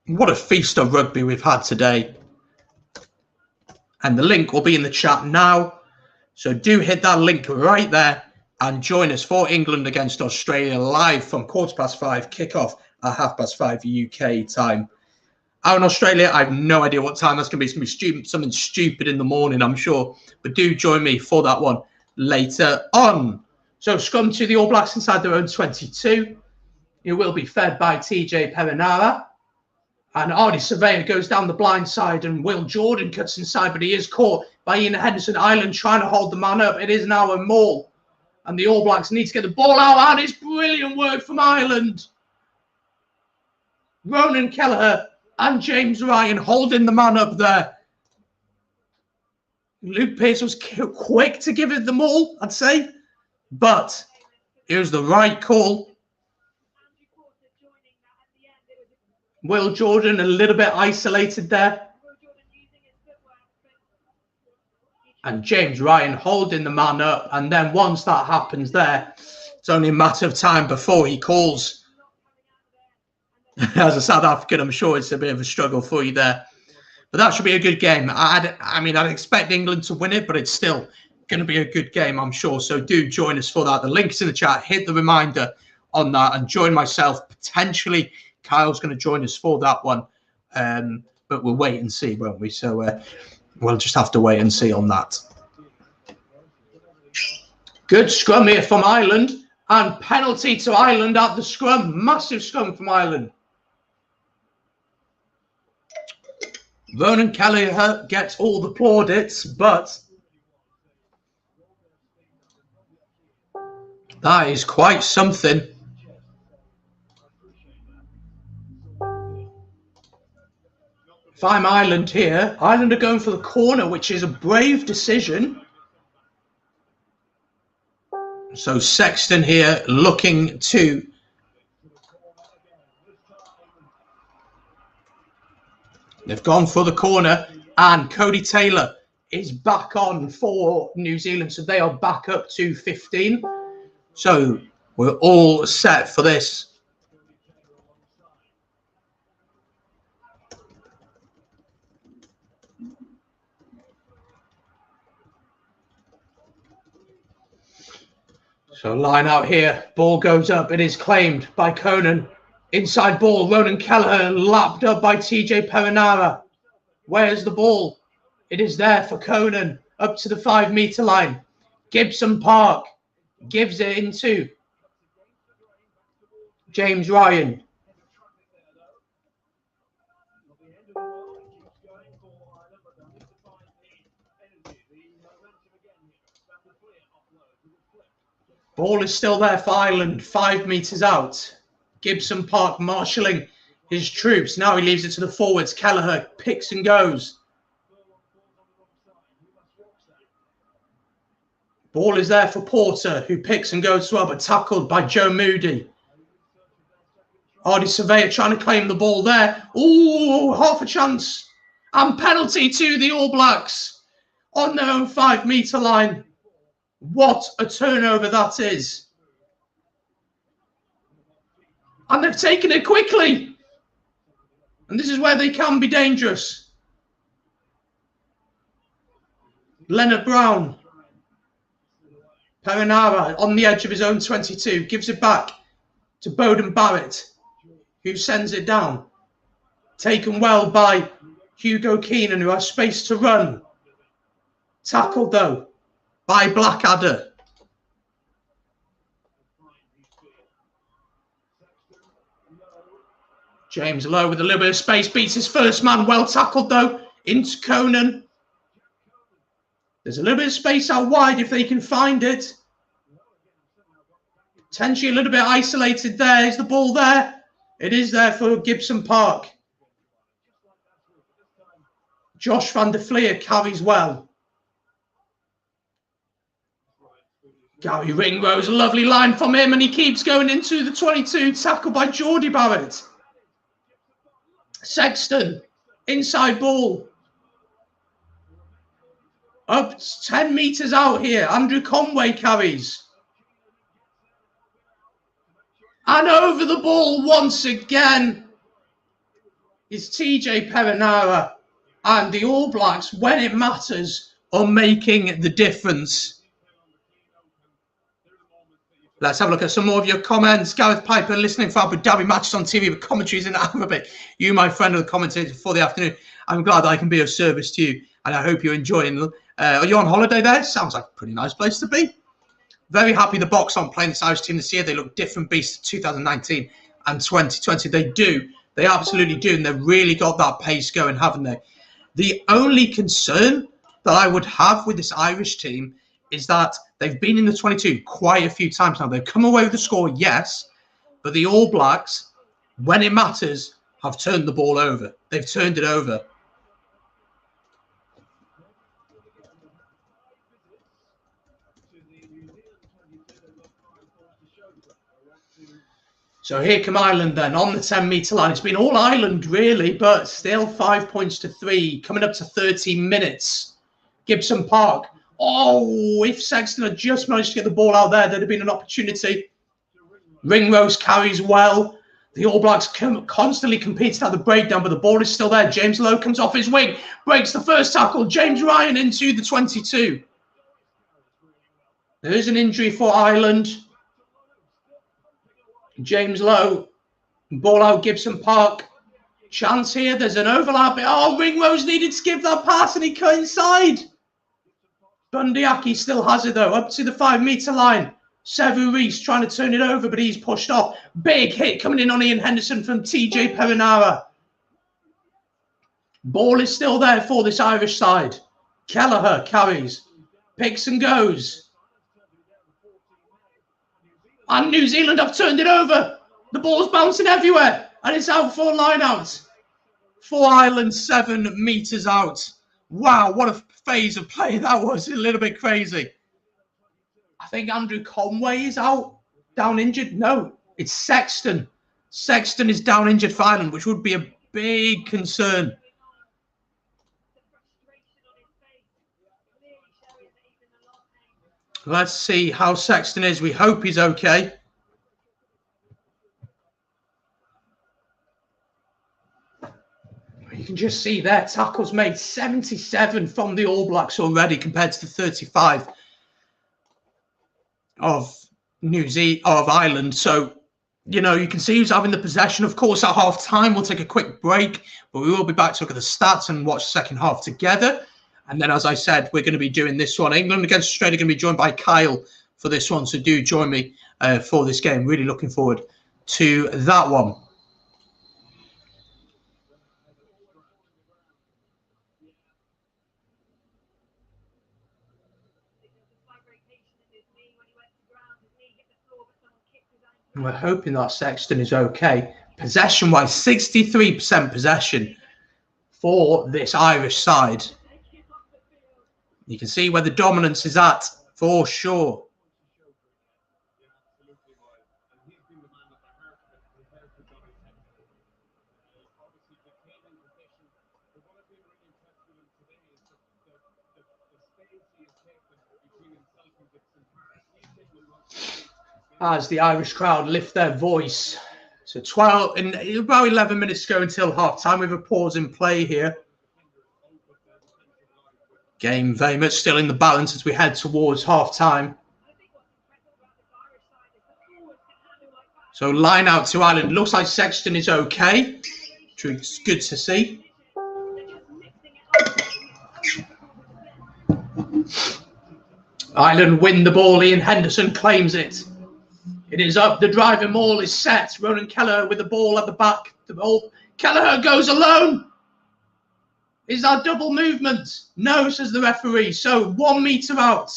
Speaker 1: What a feast of rugby we've had today. And the link will be in the chat now. So do hit that link right there and join us for England against Australia live from 5:15, kickoff at 5:30 UK time. Out in Australia, I have no idea what time that's going to be. It's going to be something stupid in the morning, I'm sure. But do join me for that one later on. So scrum to the All Blacks inside their own 22. It will be fed by TJ Perenara. And Ardy Surveyor goes down the blind side, and Will Jordan cuts inside, but he is caught by Ian Henderson. Ireland trying to hold the man up. It is now a maul. And the All Blacks need to get the ball out. And it's brilliant work from Ireland. Ronan Kelleher and James Ryan holding the man up there. Luke Pearce was quick to give it the maul, I'd say. But it was the right call. Will Jordan a little bit isolated there. And James Ryan holding the man up. And then once that happens there, it's only a matter of time before he calls. As a South African, I'm sure it's a bit of a struggle for you there. But that should be a good game. I mean, I'd expect England to win it, but it's still going to be a good game, I'm sure. So do join us for that. The link's in the chat. Hit the reminder on that and join myself. Potentially, Kyle's going to join us for that one. But we'll wait and see, won't we? So we'll just have to wait and see on that. Good scrum here from Ireland. And penalty to Ireland at the scrum. Massive scrum from Ireland. Ronan Kelleher gets all the plaudits, but that is quite something. If I'm Ireland here, Ireland are going for the corner, which is a brave decision. So Sexton here looking to they've gone for the corner, and Cody Taylor is back on for New Zealand. So they are back up to 15. So we're all set for this. So line out here, ball goes up, it is claimed by Conan. Inside ball, Ronan Kelleher lapped up by TJ Perenara. Where's the ball? It is there for Conan, up to the 5 metre line. Gibson Park gives it into James Ryan. Ball is still there for Ireland, 5 metres out. Gibson Park marshalling his troops. Now he leaves it to the forwards. Kelleher picks and goes. Ball is there for Porter, who picks and goes as well, but tackled by Joe Moody. Ardy Surveyor trying to claim the ball there. Ooh, half a chance. And penalty to the All Blacks on their own 5 metre line. What a turnover that is. And they've taken it quickly. And this is where they can be dangerous. Leonard Brown. Perenara on the edge of his own 22. Gives it back to Bowden Barrett, who sends it down. Taken well by Hugo Keenan, who has space to run. Tackled, though, by Blackadder. James Lowe with a little bit of space, beats his first man. Well tackled, though, into Conan. There's a little bit of space out wide if they can find it. Potentially a little bit isolated there. Is the ball there? It is there for Gibson Park. Josh van der Fleer carries well. Gary Ringrose, a lovely line from him, and he keeps going into the 22. Tackled by Geordie Barrett. Sexton, inside ball. Up 10 metres out here. Andrew Conway carries. And over the ball once again is TJ Perenara. And the All Blacks, when it matters, are making the difference. Let's have a look at some more of your comments. Gareth Piper, listening for Abu Dhabi matches on TV with commentaries in Arabic. You, my friend, are the commentator for the afternoon. I'm glad I can be of service to you, and I hope you're enjoying. Are you on holiday there? Sounds like a pretty nice place to be. Very happy the Box aren't playing this Irish team this year. They look different beasts to 2019 and 2020. They do. They absolutely do, and they've really got that pace going, haven't they? The only concern that I would have with this Irish team is that they've been in the 22 quite a few times now. They've come away with the score, yes, but the All Blacks, when it matters, have turned the ball over. They've turned it over. So here come Ireland then on the 10-metre line. It's been all Ireland really, but still 5 points to 3, coming up to 30 minutes. Gibson Park. Oh, if Sexton had just managed to get the ball out there, there'd have been an opportunity. Ringrose carries well. The All Blacks constantly competing at the breakdown, but the ball is still there. James Lowe comes off his wing, breaks the first tackle. James Ryan into the 22. There is an injury for Ireland. James Lowe, ball out Gibson Park. Chance here, there's an overlap. Oh, Ringrose needed to give that pass and he cut inside. Bundyaki still has it though, up to the 5-metre line. Sevu Reece trying to turn it over, but he's pushed off. Big hit coming in on Ian Henderson from TJ Perenara. Ball is still there for this Irish side. Kelleher carries, picks and goes. And New Zealand have turned it over. The ball's bouncing everywhere. And it's out for line out. For Ireland, 7 metres out. Wow, what a phase of play that was. A little bit crazy. I think Andrew Conway is out. Down injured. No, it's Sexton. Sexton is down injured for Ireland, which would be a big concern. Let's see how Sexton is. We hope he's okay. You can just see there, tackles made 77 from the All Blacks already compared to the 35 of Ireland. So, you know, you can see who's having the possession. Of course, at half time, we'll take a quick break, but we will be back to look at the stats and watch the second half together. And then, as I said, we're going to be doing this one. England against Australia going to be joined by Kyle for this one. So do join me for this game. Really looking forward to that one. We're hoping that Sexton is okay. Possession-wise, 63% possession for this Irish side. You can see where the dominance is at, for sure. As the Irish crowd lift their voice. So 12 in about 11 minutes to go until half time with a pause in play here. Game very much still in the balance as we head towards half time. So line out to Ireland. Looks like Sexton is okay, which is good to see. Ireland win the ball. Ian Henderson claims it. It is up. The driving maul is set. Ronan Kelleher with the ball at the back. The ball. Kelleher goes alone. Is that double movement? No, says the referee. So 1 meter out.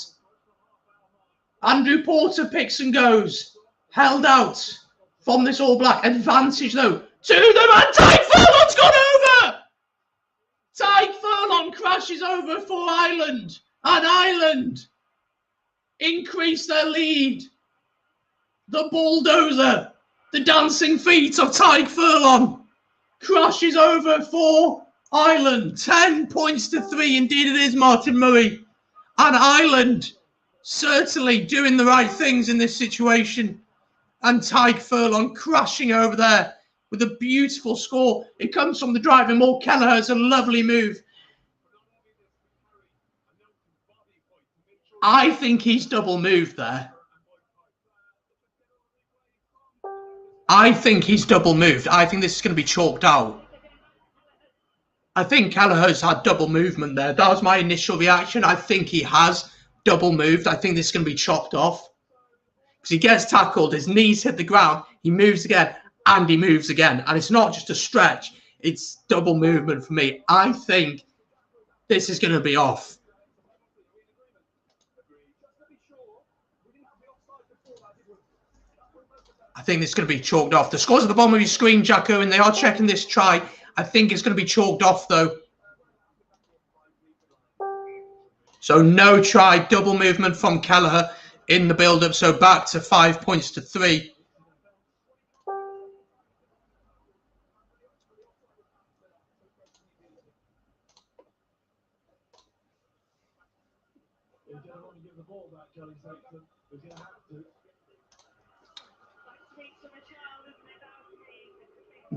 Speaker 1: Andrew Porter picks and goes. Held out from this All Black. Advantage, though, to them. And Tyke Furlong's gone over. Tyke Furlong crashes over for Ireland. And Ireland increase their lead. The bulldozer, the dancing feet of Tyke Furlong, crashes over for Ireland. 10 points to 3. Indeed it is, Martin Murray. And Ireland certainly doing the right things in this situation. And Tyke Furlong crashing over there with a beautiful score. It comes from the driving ball. Kelleher's a lovely move. I think he's double moved there. I think he's double moved. I think this is going to be chalked out. I think Kelleher's had double movement there. That was my initial reaction. I think he has double moved. I think this is going to be chopped off. Because he gets tackled, his knees hit the ground, he moves again, and he moves again. And it's not just a stretch. It's double movement for me. I think this is going to be off. I think this is going to be chalked off. The scores at the bottom of your screen, Jacko, and they are checking this try. I think it's going to be chalked off, though. So no try, double movement from Kelleher in the build-up. So back to 5 points to 3.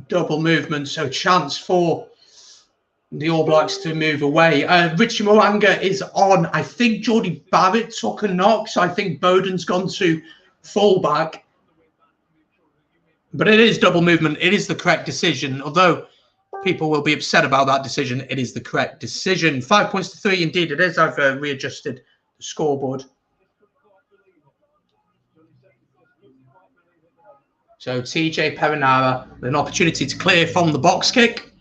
Speaker 1: Double movement, so chance for the All Blacks to move away. Richie Mo'unga is on. I think Geordie Barrett took a knock, so I think Bowden's gone to fullback. But it is double movement. It is the correct decision. Although people will be upset about that decision, it is the correct decision. 5 points to 3. Indeed, it is. I've readjusted the scoreboard. So TJ Perinara with an opportunity to clear from the box kick.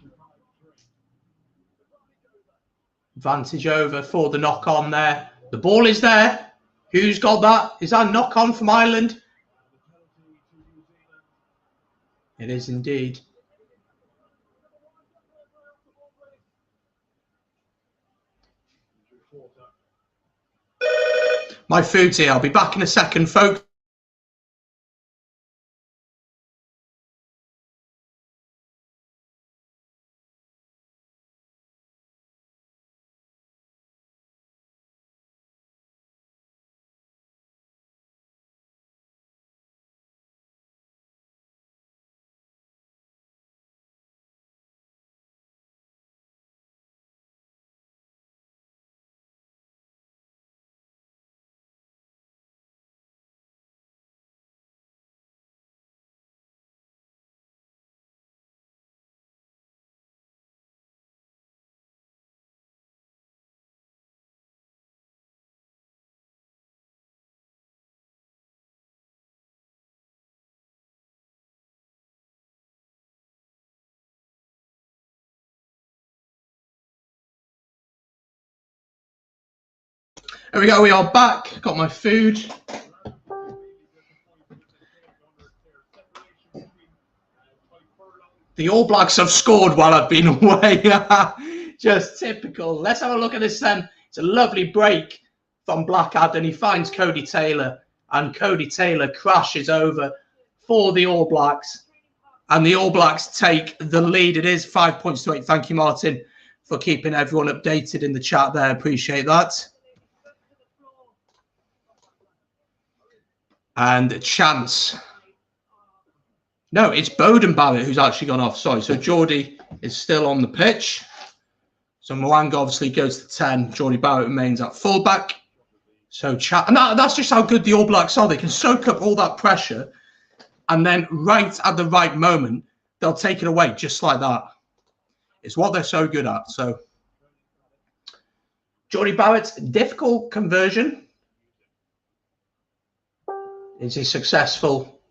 Speaker 1: Advantage over for the knock-on there. The ball is there. Who's got that? Is that a knock-on from Ireland? It is indeed. My food's here. I'll be back in a second, folks. Here we go, we are back. Got my food. The All Blacks have scored while I've been away. Just typical. Let's have a look at this then. It's a lovely break from Blackadder, and he finds Cody Taylor. And Cody Taylor crashes over for the All Blacks. And the All Blacks take the lead. It is 5 points to 8. Thank you, Martin, for keeping everyone updated in the chat there. Appreciate that. And chance. No, it's Bowden Barrett who's actually gone off. Sorry. So Geordie is still on the pitch. So Mo'unga obviously goes to 10. Geordie Barrett remains at fullback. So and that's just how good the All Blacks are. They can soak up all that pressure. And then right at the right moment, they'll take it away just like that. It's what they're so good at. So Geordie Barrett's difficult conversion. Is he successful?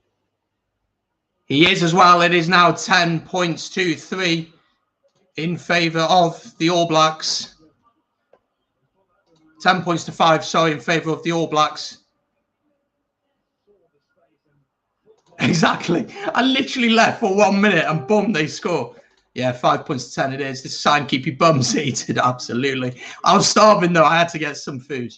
Speaker 1: He is as well. It is now 10 points to 3 in favour of the All Blacks. 10 points to 5, sorry, in favour of the All Blacks. Exactly. I literally left for 1 minute and boom, they score. Yeah, 5 points to 10 it is. This sign, keep your bum seated. Absolutely. I was starving though. I had to get some food.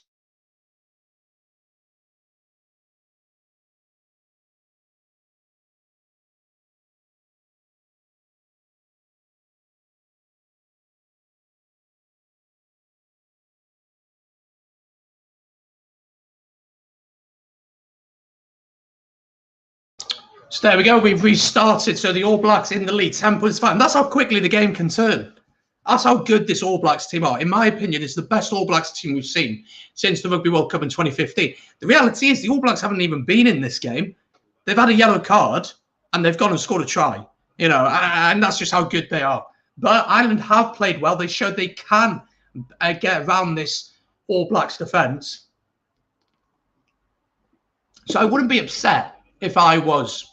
Speaker 1: So there we go. We've restarted. So the All Blacks in the lead, 10 points to 5. And that's how quickly the game can turn. That's how good this All Blacks team are. In my opinion, it's the best All Blacks team we've seen since the Rugby World Cup in 2015. The reality is the All Blacks haven't even been in this game. They've had a yellow card and they've gone and scored a try. You know, and that's just how good they are. But Ireland have played well. They showed they can get around this All Blacks defence. So I wouldn't be upset if I was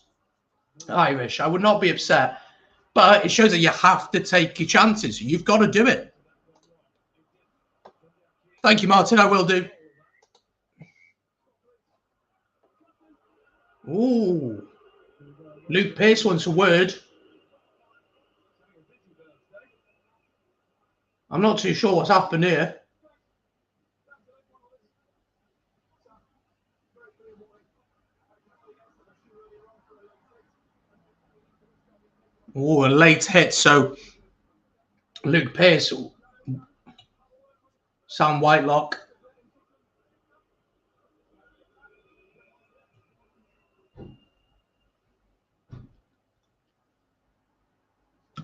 Speaker 1: Irish. I would not be upset. But it shows that you have to take your chances. You've got to do it. Thank you, Martin. I will do. Ooh. Luke Pearce wants a word. I'm not too sure what's happened here. Oh, a late hit. So Luke Pearce, Sam Whitelock.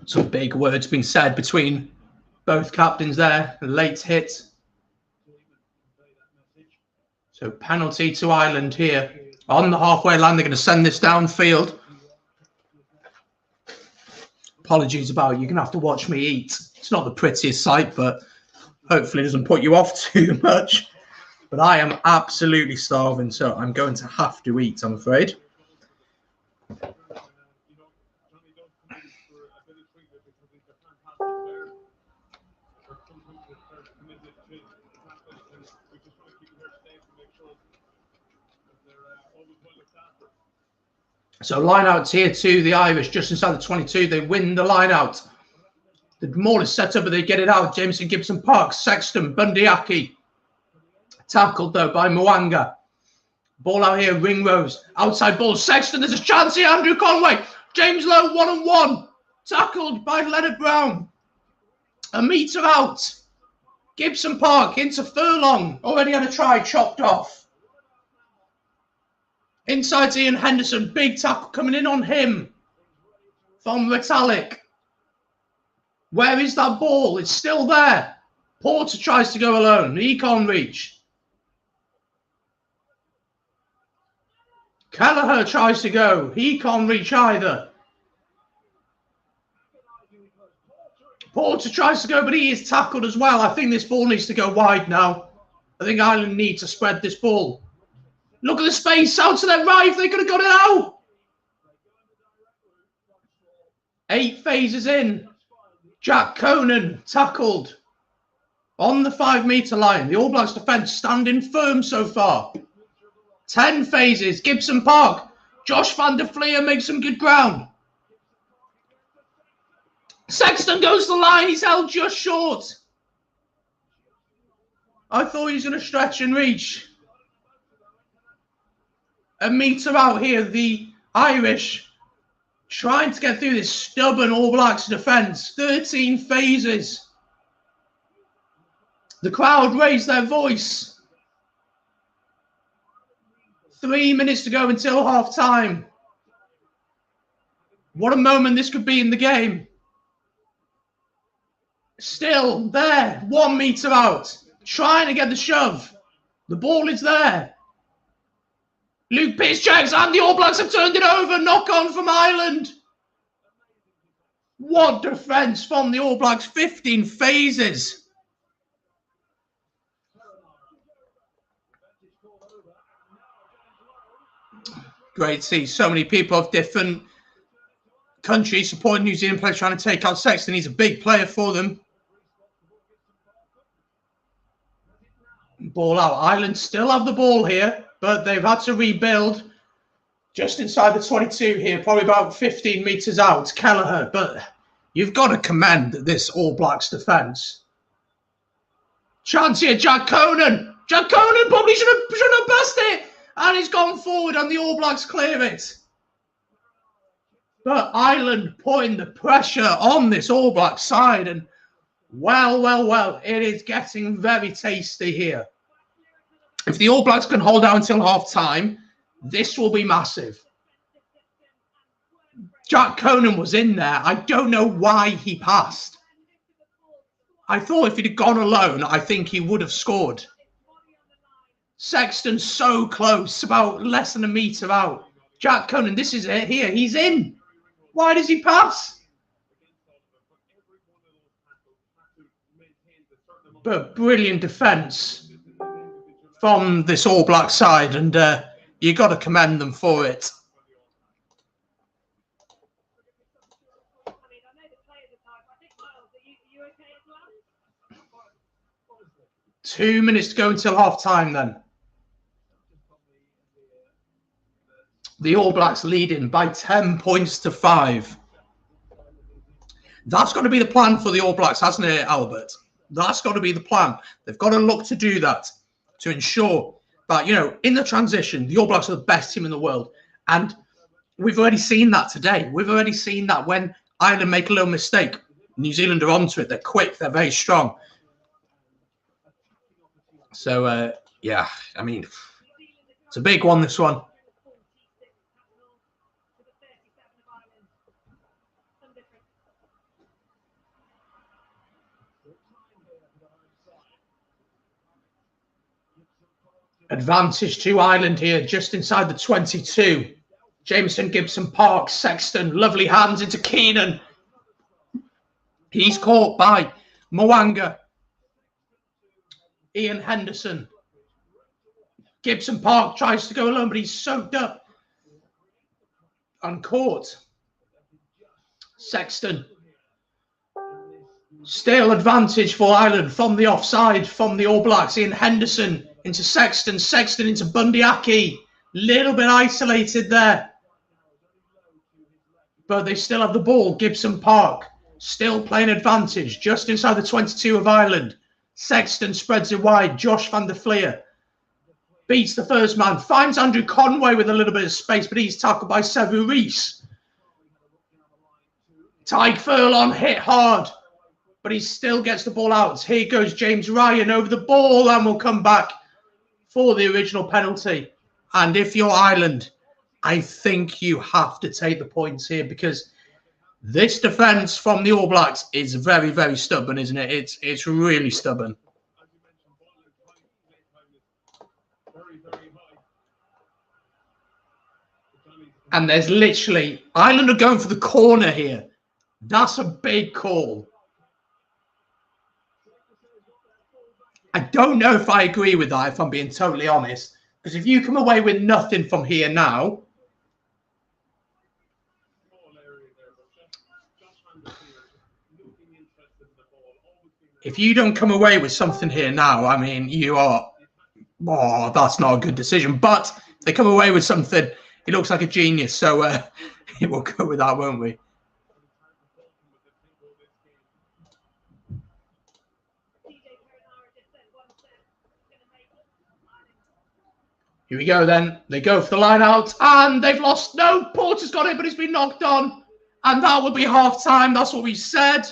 Speaker 1: Some big words being said between both captains there. A late hit. So penalty to Ireland here. On the halfway line, they're going to send this downfield. Apologies about it. You're going to have to watch me eat. It's not the prettiest sight, but hopefully it doesn't put you off too much. But I am absolutely starving, so I'm going to have to eat, I'm afraid. So line out here to the Irish, just inside the 22. They win the line out. The maul is set up, but they get it out. Jameson, Gibson Park, Sexton, Bundyaki. Tackled, though, by Mwanga. Ball out here, Ringrose. Outside ball, Sexton. There's a chance here, Andrew Conway. James Lowe, 1-on-1. Tackled by Leonard Brown. A metre out. Gibson Park into Furlong. Already had a try, chopped off. Inside Ian Henderson, big tackle coming in on him from Retallick. Where is that ball? It's still there. Porter tries to go alone. He can't reach. Kelleher tries to go. He can't reach either. Porter tries to go, but he is tackled as well. I think this ball needs to go wide now. I think Ireland need to spread this ball. Look at the space out to their right. They could have got it out. 8 phases in. Jack Conan tackled on the 5-metre line. The All Blacks defence standing firm so far. 10 phases. Gibson Park. Josh van der Fleer makes some good ground. Sexton goes to the line. He's held just short. I thought he was going to stretch and reach. A metre out here, the Irish trying to get through this stubborn All Blacks defence. 13 phases. The crowd raised their voice. 3 minutes to go until half-time. What a moment this could be in the game. Still there, 1 metre out. Trying to get the shove. The ball is there. Luke Pearce checks and the All Blacks have turned it over. Knock on from Ireland. What defence from the All Blacks. 15 phases. Great to see so many people of different country supporting New Zealand players trying to take out Sexton. He's a big player for them. Ball out. Ireland still have the ball here, but they've had to rebuild just inside the 22 here, probably about 15 metres out. Kelleher, but you've got to commend this All Blacks defence. Chance here, Jack Conan. Jack Conan probably shouldn't have passed it, and he's gone forward, and the All Blacks clear it. But Ireland putting the pressure on this All Black side, and well, it is getting very tasty here. If the All Blacks can hold out until half-time, this will be massive. Jack Conan was in there. I don't know why he passed. I thought if he'd have gone alone, I think he would have scored. Sexton so close, about less than a metre out. Jack Conan, this is it here. He's in. Why does he pass? But brilliant defence from this All Black side, and you got to commend them for it. Two minutes to go until half-time then. The All Blacks leading by 10 points to 5. That's got to be the plan for the All Blacks, hasn't it, Albert? That's got to be the plan. They've got to look to do that to ensure that, you know, in the transition, the All Blacks are the best team in the world. And we've already seen that today. We've already seen that when Ireland make a little mistake, New Zealand are onto it. They're quick. They're very strong. So, yeah, I mean, it's a big one, this one. Advantage to Ireland here, just inside the 22. Jameson, Gibson, Park, Sexton, lovely hands into Keenan. He's caught by Mwanga. Ian Henderson. Gibson Park tries to go alone, but he's soaked up and caught. Sexton. Still advantage for Ireland from the offside, from the All Blacks. Ian Henderson into Sexton. Sexton into Bundyaki. Little bit isolated there. But they still have the ball. Gibson Park still playing advantage just inside the 22 of Ireland. Sexton spreads it wide. Josh van der Fleer beats the first man. Finds Andrew Conway with a little bit of space, but he's tackled by Sevu Reece. Tyke Furlong hit hard, but he still gets the ball out. Here goes James Ryan over the ball and will come back for the original penalty. And if you're Ireland, I think you have to take the points here, because this defence from the All Blacks is very, very stubborn, isn't it? It's really stubborn. And there's literally, Ireland are going for the corner here. That's a big call. I don't know if I agree with that, if I'm being totally honest. Because if you come away with nothing from here now, if you don't come away with something here now, I mean, you are, oh, that's not a good decision. But if they come away with something, he looks like a genius. So we'll go with that, won't we? Here we go then. They go for the line out and they've lost. No, Porter's got it, but he's been knocked on. And that will be half-time. That's what we said.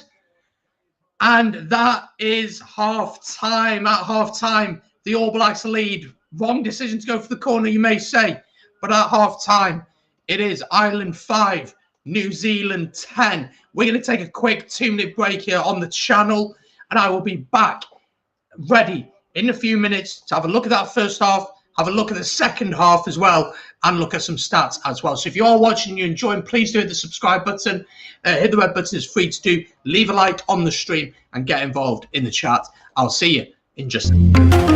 Speaker 1: And that is half-time. At half-time, the All Blacks lead. Wrong decision to go for the corner, you may say. But at half-time, it is Ireland 5, New Zealand 10. We're going to take a quick 2-minute break here on the channel. And I will be back ready in a few minutes to have a look at that first half, have a look at the second half as well, and look at some stats as well. So if you are watching and you're enjoying, please do hit the subscribe button. Hit the red button, it's free to do. Leave a like on the stream and get involved in the chat. I'll see you in just a minute.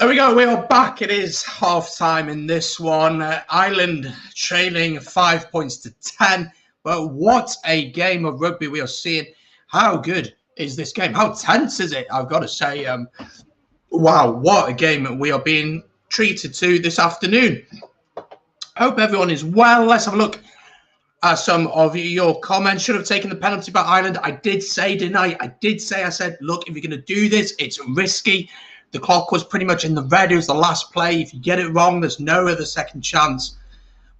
Speaker 1: There we go. We are back. It is half time in this one. Ireland trailing 5 points to 10. But what a game of rugby we are seeing. How good is this game? How tense is it? I've got to say, wow, what a game we are being treated to this afternoon. Hope everyone is well. Let's have a look at some of your comments. Should have taken the penalty by Ireland. I did say, didn't I? I said, look, if you're going to do this, it's risky. The clock was pretty much in the red. It was the last play. If you get it wrong, there's no other second chance.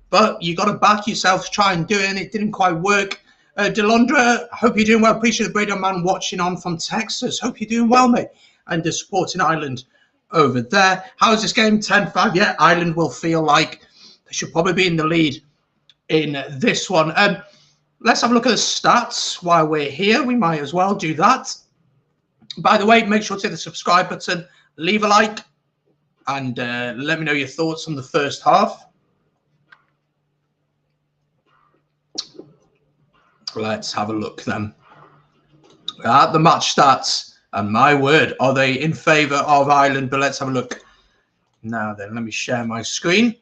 Speaker 1: But you got to back yourself to try and do it, and it didn't quite work. Delondra, hope you're doing well. Appreciate the Braden man watching on from Texas. Hope you're doing well, mate. And supporting Ireland over there. How is this game? 10-5. Yeah, Ireland will feel like they should probably be in the lead in this one. Let's have a look at the stats while we're here. We might as well do that. By the way, make sure to hit the subscribe button. Leave a like and let me know your thoughts on the first half. Let's have a look then at the match stats. And my word, are they in favour of Ireland? But let's have a look. Now then, let me share my screen.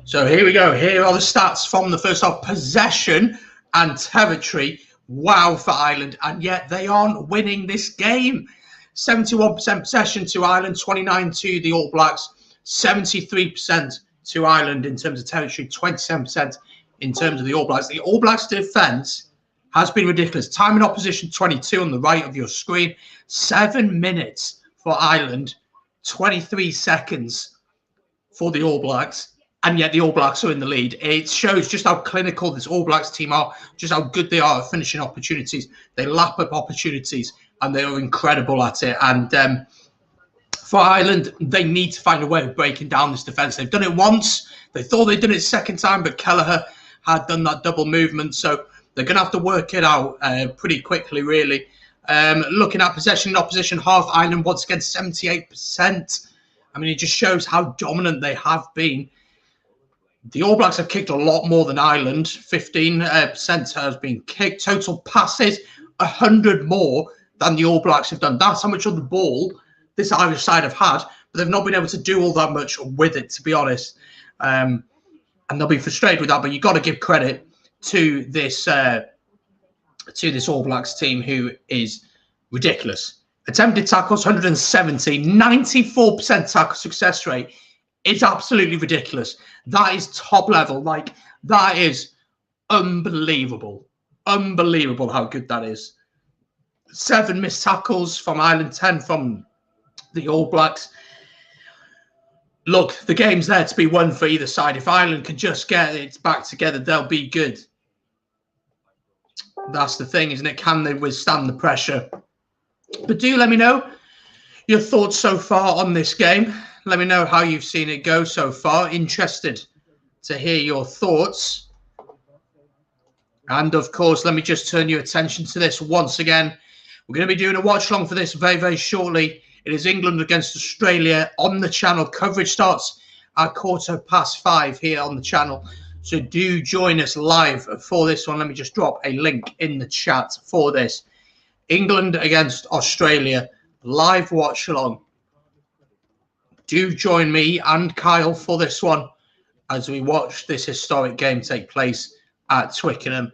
Speaker 1: So here we go. Here are the stats from the first half. Possession and territory. Wow for Ireland, and yet they aren't winning this game. 71% possession to Ireland, 29% to the All Blacks, 73% to Ireland in terms of territory, 27% in terms of the All Blacks. The All Blacks defence has been ridiculous. Time in opposition, 22 on the right of your screen. 7 minutes for Ireland, 23 seconds for the All Blacks. And yet the All Blacks are in the lead. It shows just how clinical this All Blacks team are, just how good they are at finishing opportunities. They lap up opportunities, and they are incredible at it. And for Ireland, they need to find a way of breaking down this defence. They've done it once. They thought they'd done it second time, but Kelleher had done that double movement. So they're going to have to work it out pretty quickly, really. Looking at possession and opposition half, Ireland once again 78%. I mean, it just shows how dominant they have been. The All Blacks have kicked a lot more than Ireland. 15% has been kicked. Total passes, 100 more than the All Blacks have done. That's how much of the ball this Irish side have had, but they've not been able to do all that much with it, to be honest. And they'll be frustrated with that, but you've got to give credit to this All Blacks team, who is ridiculous. Attempted tackles, 170, 94% tackle success rate. It's absolutely ridiculous. That is top level. Like, that is unbelievable. Unbelievable how good that is. 7 missed tackles from Ireland, 10 from the All Blacks. Look, the game's there to be won for either side. If Ireland can just get it back together, they'll be good. That's the thing, isn't it? Can they withstand the pressure? But do let me know your thoughts so far on this game. Let me know how you've seen it go so far. Interested to hear your thoughts. And, of course, let me just turn your attention to this once again. We're going to be doing a watch-along for this very, very shortly. It is England against Australia on the channel. Coverage starts at 5:15 here on the channel. So do join us live for this one. Let me just drop a link in the chat for this. England against Australia, live watch along. Do join me and Kyle for this one as we watch this historic game take place at Twickenham.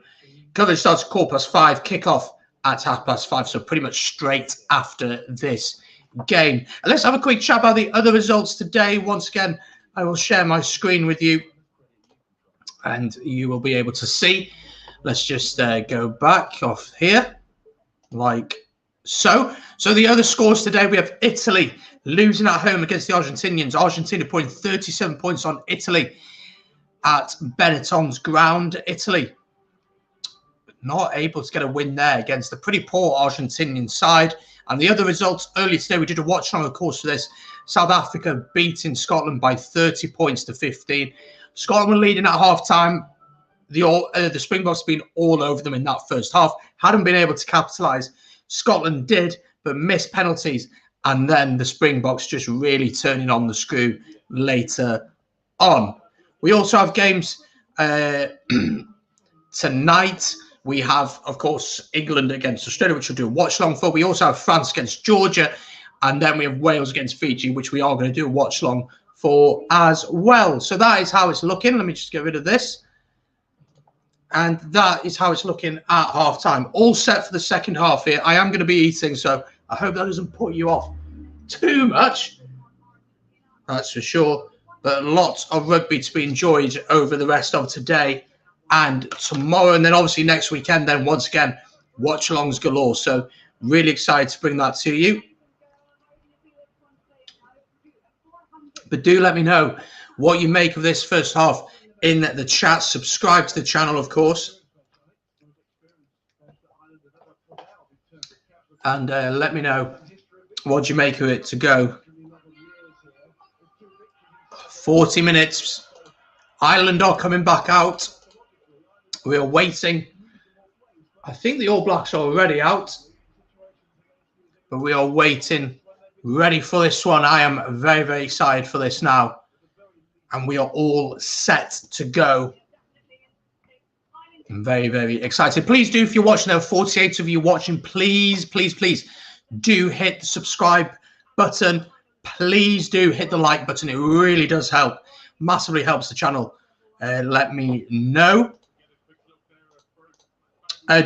Speaker 1: Coverage starts at 5:15, kickoff at 5:30, so pretty much straight after this game. And let's have a quick chat about the other results today. Once again, I will share my screen with you and you will be able to see. Let's just go back off here like so. So the other scores today, we have Italy losing at home against the Argentinians. Argentina putting 37 points on Italy at Benetton's ground. Italy not able to get a win there against a pretty poor Argentinian side. And the other results earlier today, we did a watch on, of course, for this. South Africa beating Scotland by 30 points to 15. Scotland were leading at half-time. The Springboks been all over them in that first half. Hadn't been able to capitalise. Scotland did, but missed penalties. And then the Springboks just really turning on the screw later on. We also have games tonight. We have, of course, England against Australia, which we'll do a watch-along for. We also have France against Georgia. And then we have Wales against Fiji, which we are going to do a watch-along for as well. So that is how it's looking. Let me just get rid of this. And that is how it's looking at half-time. All set for the second half here. I am going to be eating, so I hope that doesn't put you off too much. That's for sure. But lots of rugby to be enjoyed over the rest of today and tomorrow. And then obviously next weekend, then once again, watch-alongs galore. So really excited to bring that to you. But do let me know what you make of this first half in the chat. Subscribe to the channel, of course. And let me know what you make of it to go. 40 minutes. Ireland are coming back out. We are waiting. I think the All Blacks are already out. But we are waiting. Ready for this one. I am very, very excited for this now. And we are all set to go. I'm very, very excited. Please do, if you're watching, there are 48 of you watching, please, please, please do hit the subscribe button. Please do hit the like button. It really does help. Massively helps the channel. Let me know.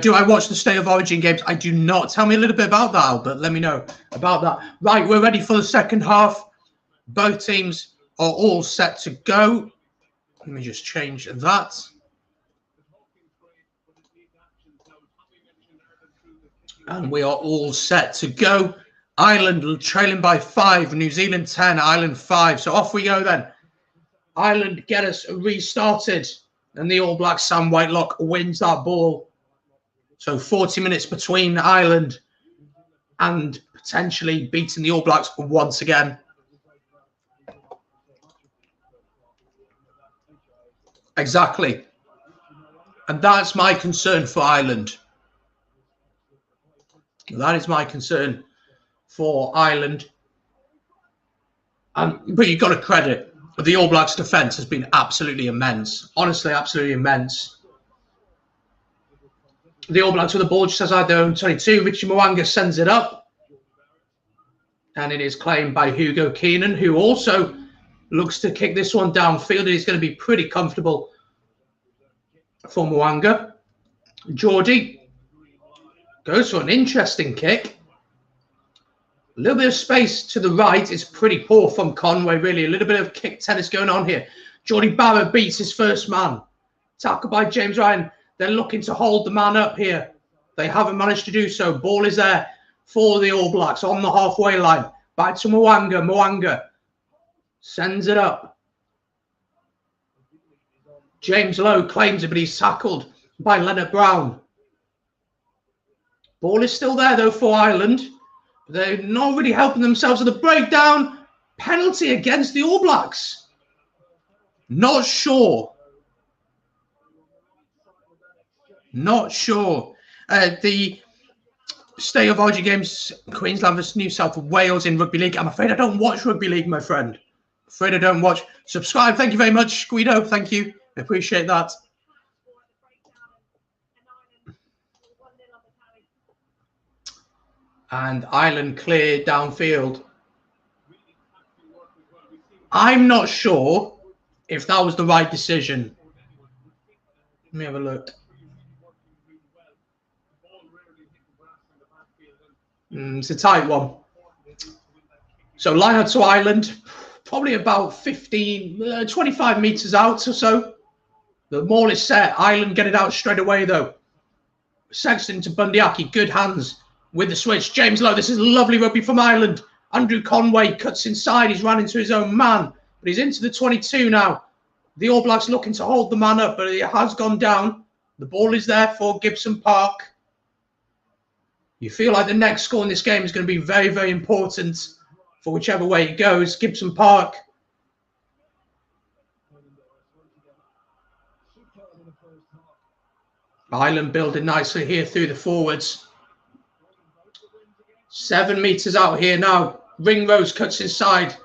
Speaker 1: Do I watch the State of Origin games? I do not. Tell me a little bit about that, Albert. Let me know about that. Right, we're ready for the second half. Both teams are all set to go. Let me just change that. And we are all set to go. Ireland trailing by 5. New Zealand 10. Ireland 5. So off we go then. Ireland get us restarted. And the All Blacks, Sam Whitelock, wins that ball. So 40 minutes between Ireland and potentially beating the All Blacks once again. Exactly. And that's my concern for Ireland. That is my concern for Ireland. But you've got to credit the All Blacks' defence has been absolutely immense. Honestly, absolutely immense. The All Blacks with the ball just outside their own 22. Richie Mo'unga sends it up. And it is claimed by Hugo Keenan, who also looks to kick this one downfield. He's going to be pretty comfortable for Mo'unga. Geordie goes for an interesting kick. A little bit of space to the right. It's pretty poor from Conway, really. A little bit of kick tennis going on here. Geordie Barrett beats his first man. Tackle by James Ryan. They're looking to hold the man up here. They haven't managed to do so. Ball is there for the All Blacks on the halfway line. Back to Mo'unga. Mo'unga sends it up. James Lowe claims it, but he's tackled by Leonard Brown. Ball is still there, though, for Ireland. They're not really helping themselves with the breakdown. Penalty against the All Blacks. Not sure. Not sure. The State of Origin games, Queensland versus New South Wales in Rugby League. I'm afraid I don't watch Rugby League, my friend. I'm afraid I don't watch. Subscribe. Thank you very much, Guido. Thank you. I appreciate that. And Ireland clear downfield. I'm not sure if that was the right decision. Let me have a look. It's a tight one. So line out to Ireland, probably about 25 metres out or so. The maul is set. Ireland get it out straight away, though. Sexton to Bundyaki. Good hands with the switch. James Lowe. This is lovely rugby from Ireland. Andrew Conway cuts inside. He's run into his own man. But he's into the 22 now. The All Blacks looking to hold the man up, but it has gone down. The ball is there for Gibson Park. You feel like the next score in this game is going to be very, very important for whichever way it goes. Gibson Park. Ireland building nicely here through the forwards. 7 metres out here now. Ringrose cuts inside.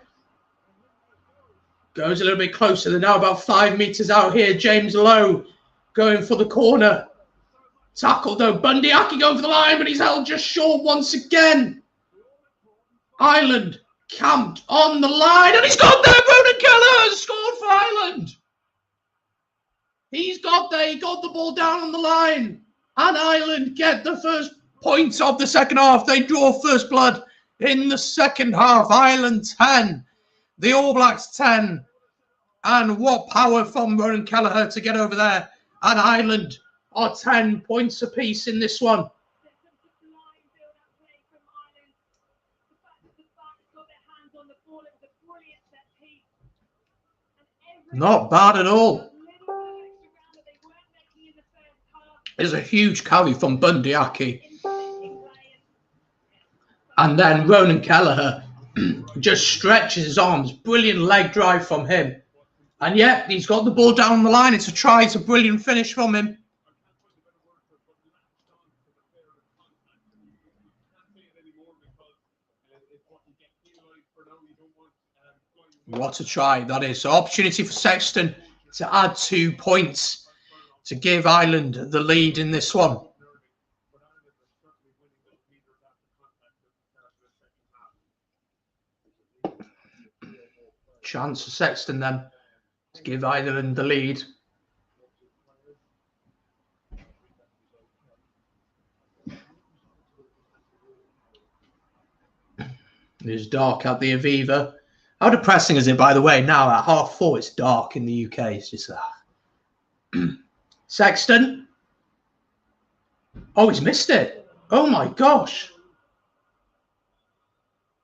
Speaker 1: Goes a little bit closer. They're now about 5 metres out here. James Lowe going for the corner. Tackle though. Bundyaki going for the line, but he's held just short once again. Ireland camped on the line, and he's got there. Ronan Kelleher has scored for Ireland. He's got there. He got the ball down on the line. And Ireland get the first points of the second half. They draw first blood in the second half. Ireland 10. The All Blacks 10. And what power from Ronan Kelleher to get over there. And Ireland are 10 points apiece in this one. Not bad at all. There's a huge carry from Bundyaki. And then Ronan Kelleher just stretches his arms. Brilliant leg drive from him. And yet, he's got the ball down the line. It's a try. It's a brilliant finish from him. What a try that is. So opportunity for Sexton to add 2 points to give Ireland the lead in this one. Chance for Sexton then to give Ireland the lead. It's dark at the Aviva. How depressing is it, by the way, now at 4:30 it's dark in the UK. It's just Sexton. Oh, he's missed it. Oh my gosh.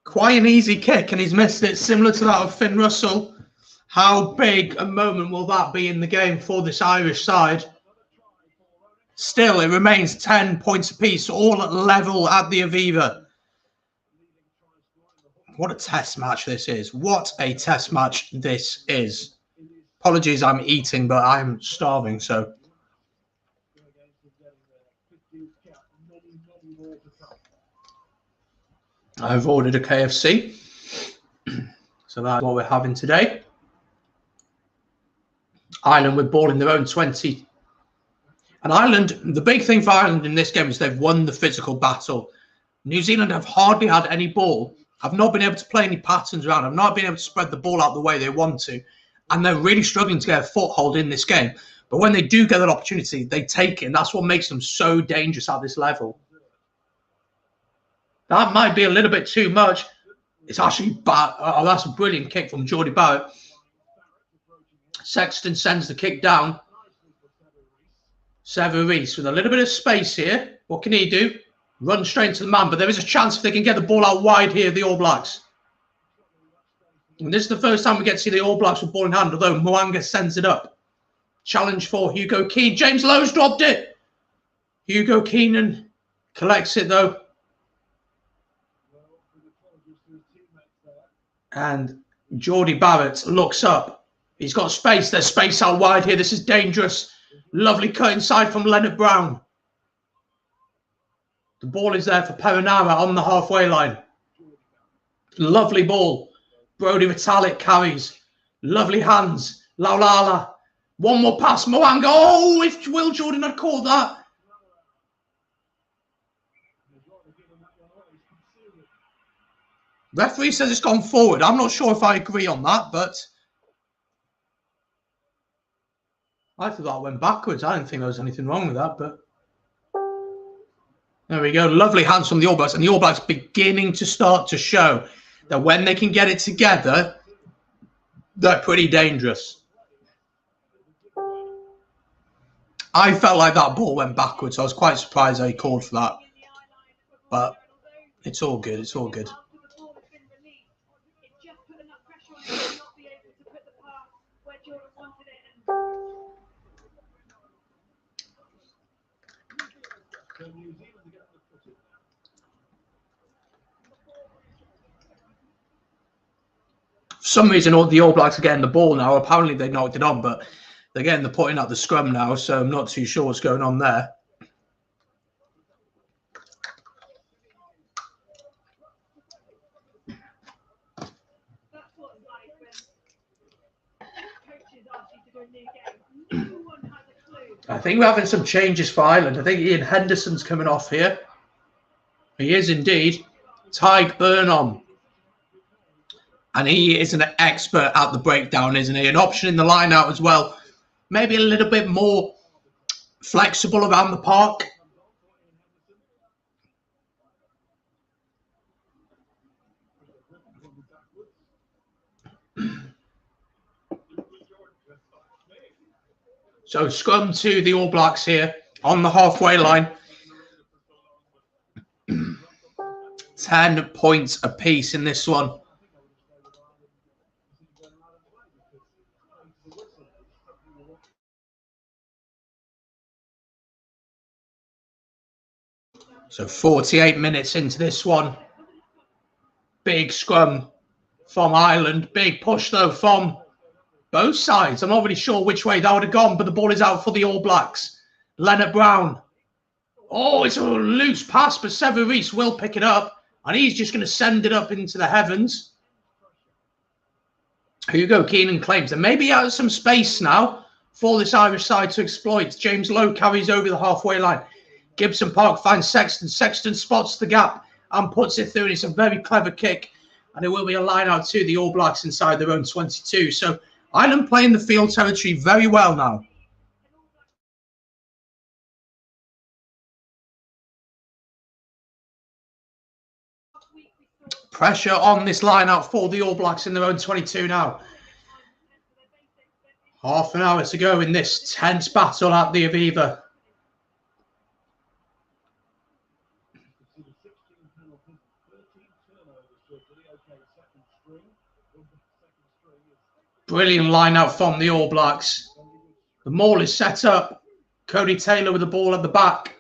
Speaker 1: Quite an easy kick and he's missed it, similar to that of Finn Russell. How big a moment will that be in the game for this Irish side? Still, it remains 10 points apiece, all at level at the Aviva. What a test match this is. What a test match this is. Apologies, I'm eating, but I'm starving, so. I've ordered a KFC. So that's what we're having today. Ireland with ball in their own 20. And Ireland, the big thing for Ireland in this game is they've won the physical battle. New Zealand have hardly had any ball. Have not been able to play any patterns around. Have not been able to spread the ball out the way they want to. And they're really struggling to get a foothold in this game. But when they do get that opportunity, they take it. And that's what makes them so dangerous at this level. That might be a little bit too much. It's actually bad. Oh, that's a brilliant kick from Geordie Barrett. Sexton sends the kick down. Sever Reece with a little bit of space here. What can he do? Run straight into the man. But there is a chance if they can get the ball out wide here, the All Blacks. And this is the first time we get to see the All Blacks with ball in hand, although Moanga sends it up. Challenge for Hugo Keane. James Lowe's dropped it. Hugo Keenan collects it, though. And Geordie Barrett looks up. He's got space. There's space out wide here. This is dangerous. Lovely cut inside from Leonard Brown. The ball is there for Perinara on the halfway line. Lovely ball. Brodie Retallick carries. Lovely hands. Laulala. One more pass. Moanga. Oh, if Will Jordan had caught that. Referee says it's gone forward. I'm not sure if I agree on that, but I thought that went backwards. I didn't think there was anything wrong with that, but there we go. Lovely hands from the All Blacks, and the All Blacks beginning to start to show that when they can get it together, they're pretty dangerous. I felt like that ball went backwards. I was quite surprised how he called for that, but it's all good. It's all good. For some reason, all the All Blacks are getting the ball now. Apparently, they knocked it on, but they're getting the putting out the scrum now, so I'm not too sure what's going on there. I think we're having some changes for Ireland. I think Ian Henderson's coming off here. He is indeed. Tyke Burnham. And he is an expert at the breakdown, isn't he? An option in the line out as well. Maybe a little bit more flexible around the park. So scrum to the All Blacks here on the halfway line. 10 points apiece in this one. So 48 minutes into this one. Big scrum from Ireland. Big push, though, from both sides. I'm not really sure which way that would have gone, but the ball is out for the All Blacks. Leonard Brown. Oh, it's a loose pass, but Severis will pick it up, and he's just going to send it up into the heavens. Hugo Keenan claims there may be out some space now for this Irish side to exploit. James Lowe carries over the halfway line. Gibson Park finds Sexton. Sexton spots the gap and puts it through. And it's a very clever kick. And it will be a line out to the All Blacks inside their own 22. So Ireland playing the field territory very well now. Pressure on this line out for the All Blacks in their own 22 now. Half an hour to go in this tense battle at the Aviva. Brilliant line out from the All Blacks. The maul is set up. Cody Taylor with the ball at the back.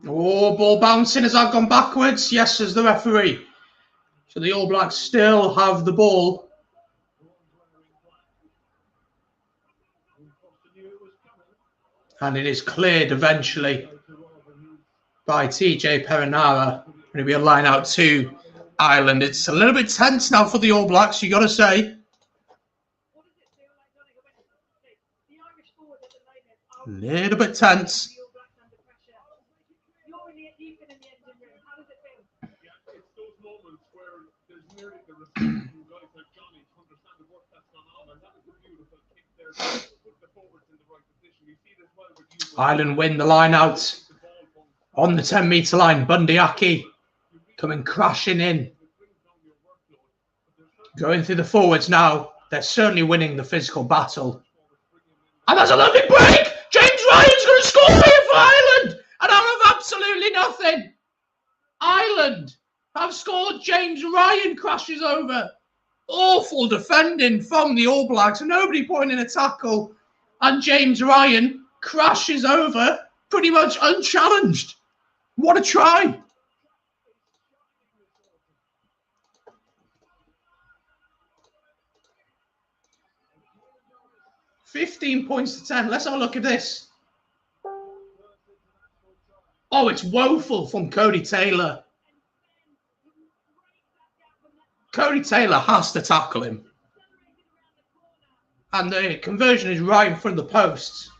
Speaker 1: Oh, ball bouncing. Has that gone backwards? Yes, says the referee. So the All Blacks still have the ball. And it is cleared eventually by TJ Perinara. Going to be a line out to Ireland. It's a little bit tense now for the All Blacks, you got to say. A little bit tense. Ireland win the line out on the 10-metre line. Bundyaki coming crashing in. Going through the forwards now. They're certainly winning the physical battle. And that's a lovely break. James Ryan's going to score here for Ireland. And out of absolutely nothing, Ireland have scored. James Ryan crashes over. Awful defending from the All Blacks. Nobody putting in a tackle. And James Ryan crashes over pretty much unchallenged. What a try. $15 points to 10. Let's have a look at this. Oh, it's woeful from Cody Taylor. Cody Taylor has to tackle him. And the conversion is right in front of the posts.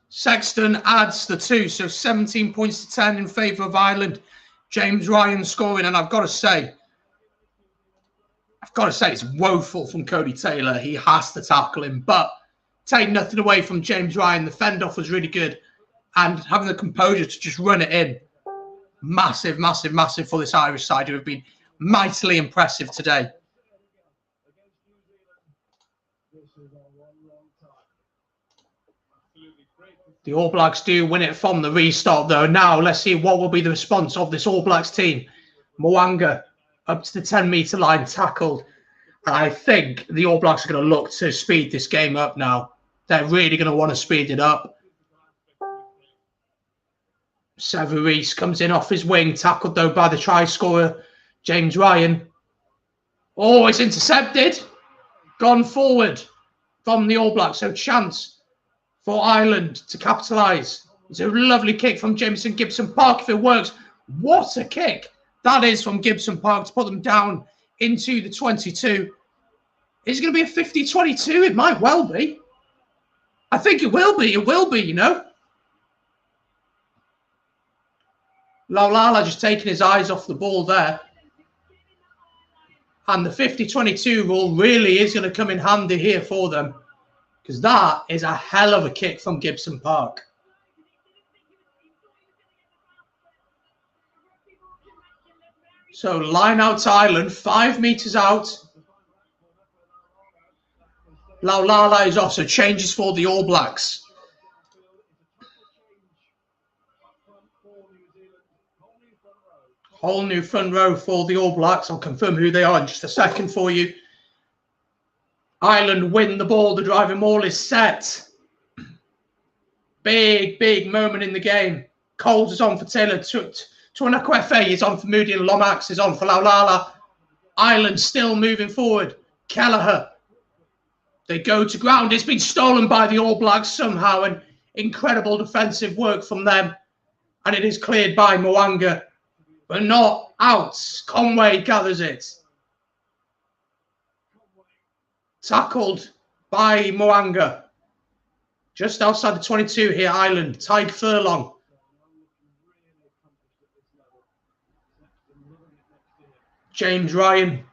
Speaker 1: Sexton adds the 2, so 17 points to 10 in favour of Ireland. James Ryan scoring, and I've got to say, it's woeful from Cody Taylor. He has to tackle him, but take nothing away from James Ryan. The fend-off was really good, and having the composure to just run it in. Massive, massive, massive for this Irish side, who have been mightily impressive today. The All Blacks do win it from the restart, though. Now, let's see what will be the response of this All Blacks team. Mo'unga up to the 10-metre line, tackled. I think the All Blacks are going to look to speed this game up now. They're really going to want to speed it up. Severis comes in off his wing, tackled, though, by the try scorer, James Ryan. Oh, it's intercepted. Gone forward from the All Blacks, so chance for Ireland to capitalise. It's a lovely kick from Jamison Gibson Park if it works. What a kick that is from Gibson Park to put them down into the 22. Is it going to be a 50-22? It might well be. I think it will be. It will be, you know. Laulala just taking his eyes off the ball there. And the 50-22 rule really is going to come in handy here for them, because that is a hell of a kick from Gibson Park. So line out to Ireland, 5 metres out. Laulala is off, so changes for the All Blacks. Whole new front row for the All Blacks. I'll confirm who they are in just a second for you. Ireland win the ball. The driving maul is set. Big, big moment in the game. Coles is on for Taylor. Tuanakwefe is on for Moody, and Lomax is on for Laulala. Ireland still moving forward. Kelleher. They go to ground. It's been stolen by the All Blacks somehow, and incredible defensive work from them. And it is cleared by Mo'unga, but not out. Conway gathers it. Tackled by Mo'unga. Just outside the 22 here, Ireland. Tyke Furlong. James Ryan.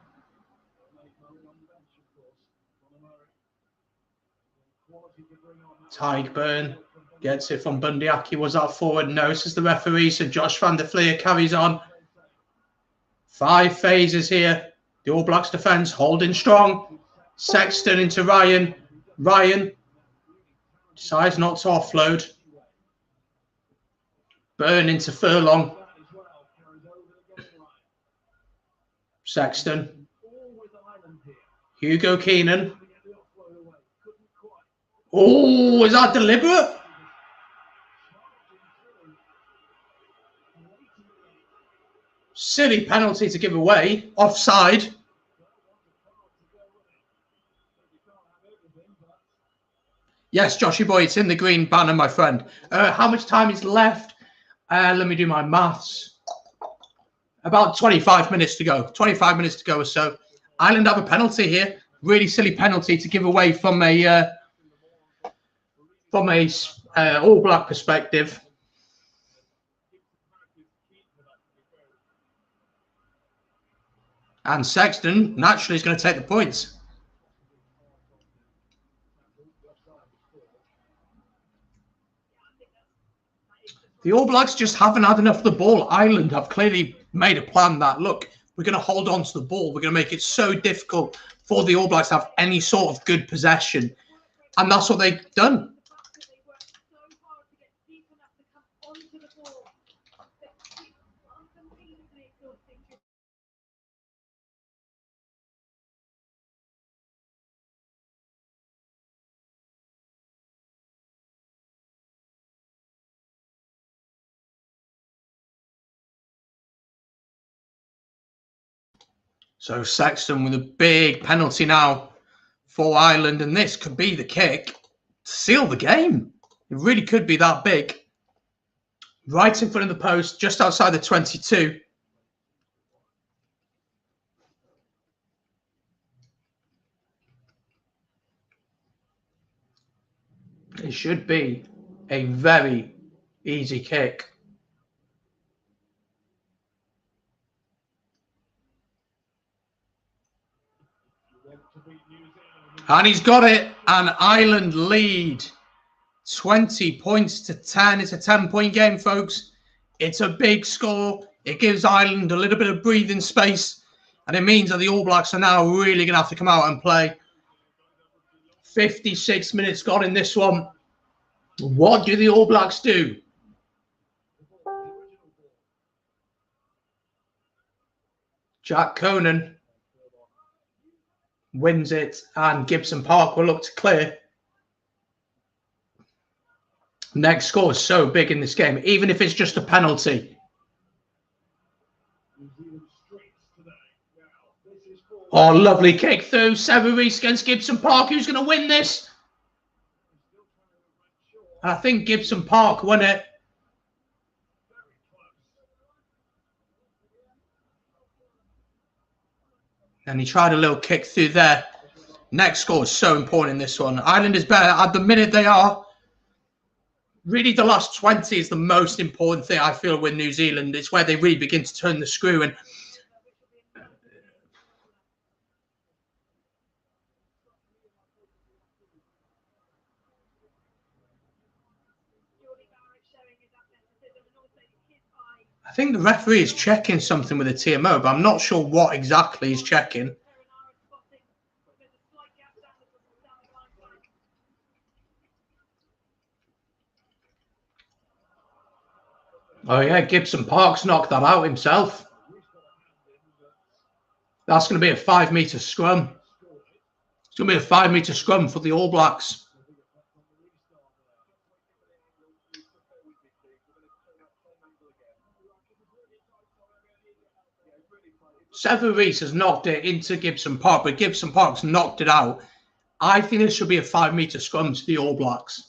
Speaker 1: Tyke Byrne gets it from Bundyaki. Was that forward? No, says the referee. So Josh van der Fleer carries on. 5 phases here. The All Blacks defence holding strong. Sexton into Ryan. Ryan decides not to offload. Byrne into Furlong. Sexton. Hugo Keenan. Oh, is that deliberate? Silly penalty to give away. Offside. Yes, Joshy boy, it's in the green banner, my friend. How much time is left? Let me do my maths. About 25 minutes to go. 25 minutes to go or so. Ireland have a penalty here. Really silly penalty to give away from a All Black perspective. And Sexton naturally is going to take the points. The All Blacks just haven't had enough of the ball. Ireland have clearly made a plan that, look, we're going to hold on to the ball. We're going to make it so difficult for the All Blacks to have any sort of good possession. And that's what they've done. So Sexton with a big penalty now for Ireland, and this could be the kick to seal the game. It really could be that big. right in front of the post, just outside the 22. It should be a very easy kick. And he's got it. And Ireland lead 20 points to 10. It's a 10-point game, folks. It's a big score. It gives Ireland a little bit of breathing space. And it means that the All Blacks are now really going to have to come out and play. 56 minutes gone in this one. What do the All Blacks do? Jack Conan wins it, and Gibson Park will look to clear. Next score is so big in this game, even if it's just a penalty. Oh, lovely kick through. Severis against Gibson Park. Who's going to win this? I think Gibson Park won it. And he tried a little kick through there. Next score is so important in this one. Ireland is better. At the minute they are. Really, the last 20 is the most important thing, I feel, with New Zealand. It's where they really begin to turn the screw. And I think the referee is checking something with the TMO, but I'm not sure what exactly he's checking. Oh, yeah, Gibson Park's knocked that out himself. That's going to be a 5-metre scrum. It's going to be a 5-metre scrum for the All Blacks. Severis has knocked it into Gibson Park, but Gibson Park's knocked it out. I think this should be a 5-metre scrum to the All Blacks.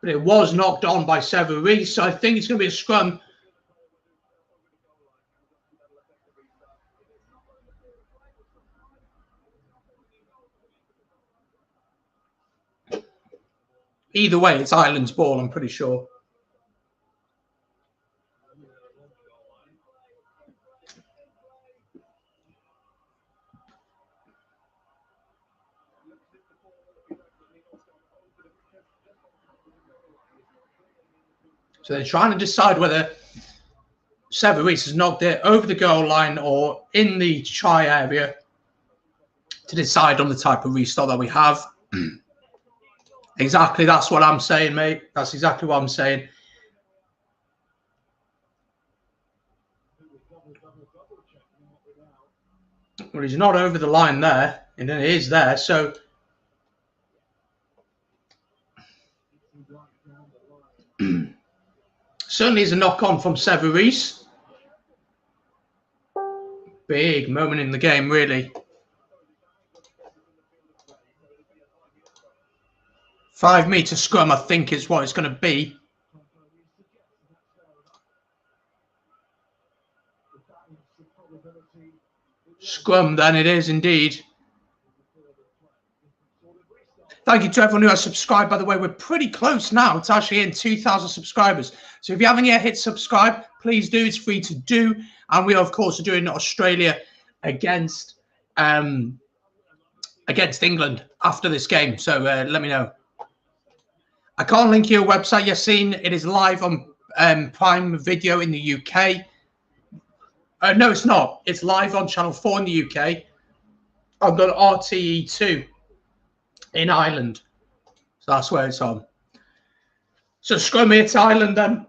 Speaker 1: But it was knocked on by Severis, so I think it's going to be a scrum. Either way, it's Ireland's ball, I'm pretty sure. So they're trying to decide whether Severis has knocked it over the goal line or in the try area to decide on the type of restart that we have. Exactly, that's what I'm saying, mate. That's exactly what I'm saying. Well, he's not over the line there, and then he is there, so... Certainly is a knock-on from Severis. Big moment in the game, really. 5-metre scrum, I think, is what it's going to be. Scrum, then it is indeed. Thank you to everyone who has subscribed. By the way, we're pretty close now to actually hitting 2,000 subscribers. So if you haven't yet hit subscribe, please do. It's free to do. And we, of course, are doing Australia against England after this game. So let me know. I can't link your website, Yassine. It is live on Prime Video in the UK. No, it's not. It's live on Channel 4 in the UK. I've got RTE2 in Ireland. So that's where it's on. So scrum here to Ireland then.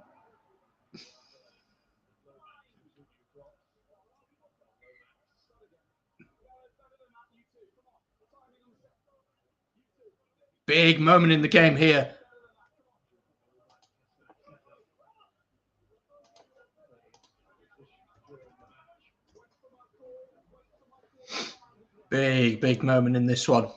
Speaker 1: Big moment in the game here. Big moment in this one.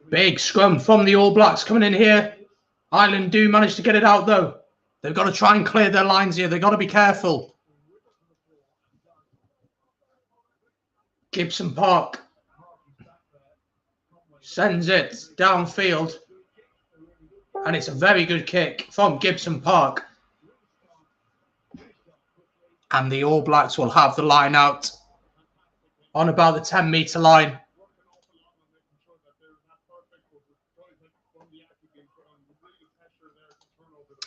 Speaker 1: Big scrum from the All Blacks coming in here. Ireland do manage to get it out, though. They've got to try and clear their lines here. They've got to be careful. Gibson Park sends it downfield. And it's a very good kick from Gibson Park. And the All Blacks will have the line out on about the 10-metre line.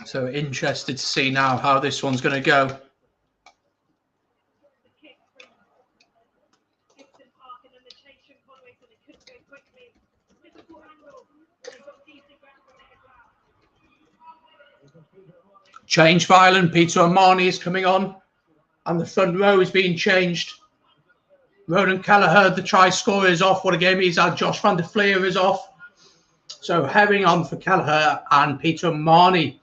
Speaker 1: So interested to see now how this one's going to go. Change for Ireland. Peter O'Mahony is coming on. And the front row is being changed. Ronan Kelleher, the try scorer, is off. What a game he's had. Josh van der Fleer is off. So Herring on for Kelleher and Peter O'Mahony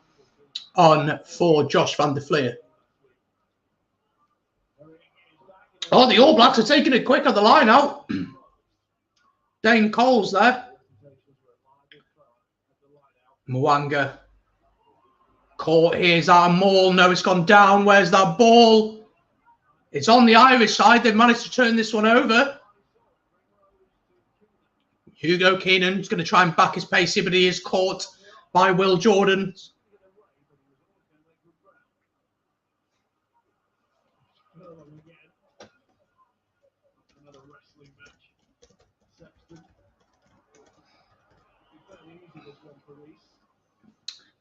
Speaker 1: on for Josh van der Fleer. Oh, the All Blacks are taking it quick on the line out. Dane Coles there. Mwanga. Caught. Here's our maul. No, it's gone down. Where's that ball? It's on the Irish side. They've managed to turn this one over. Hugo Keenan's going to try and back his pace here, but he is caught by Will Jordan.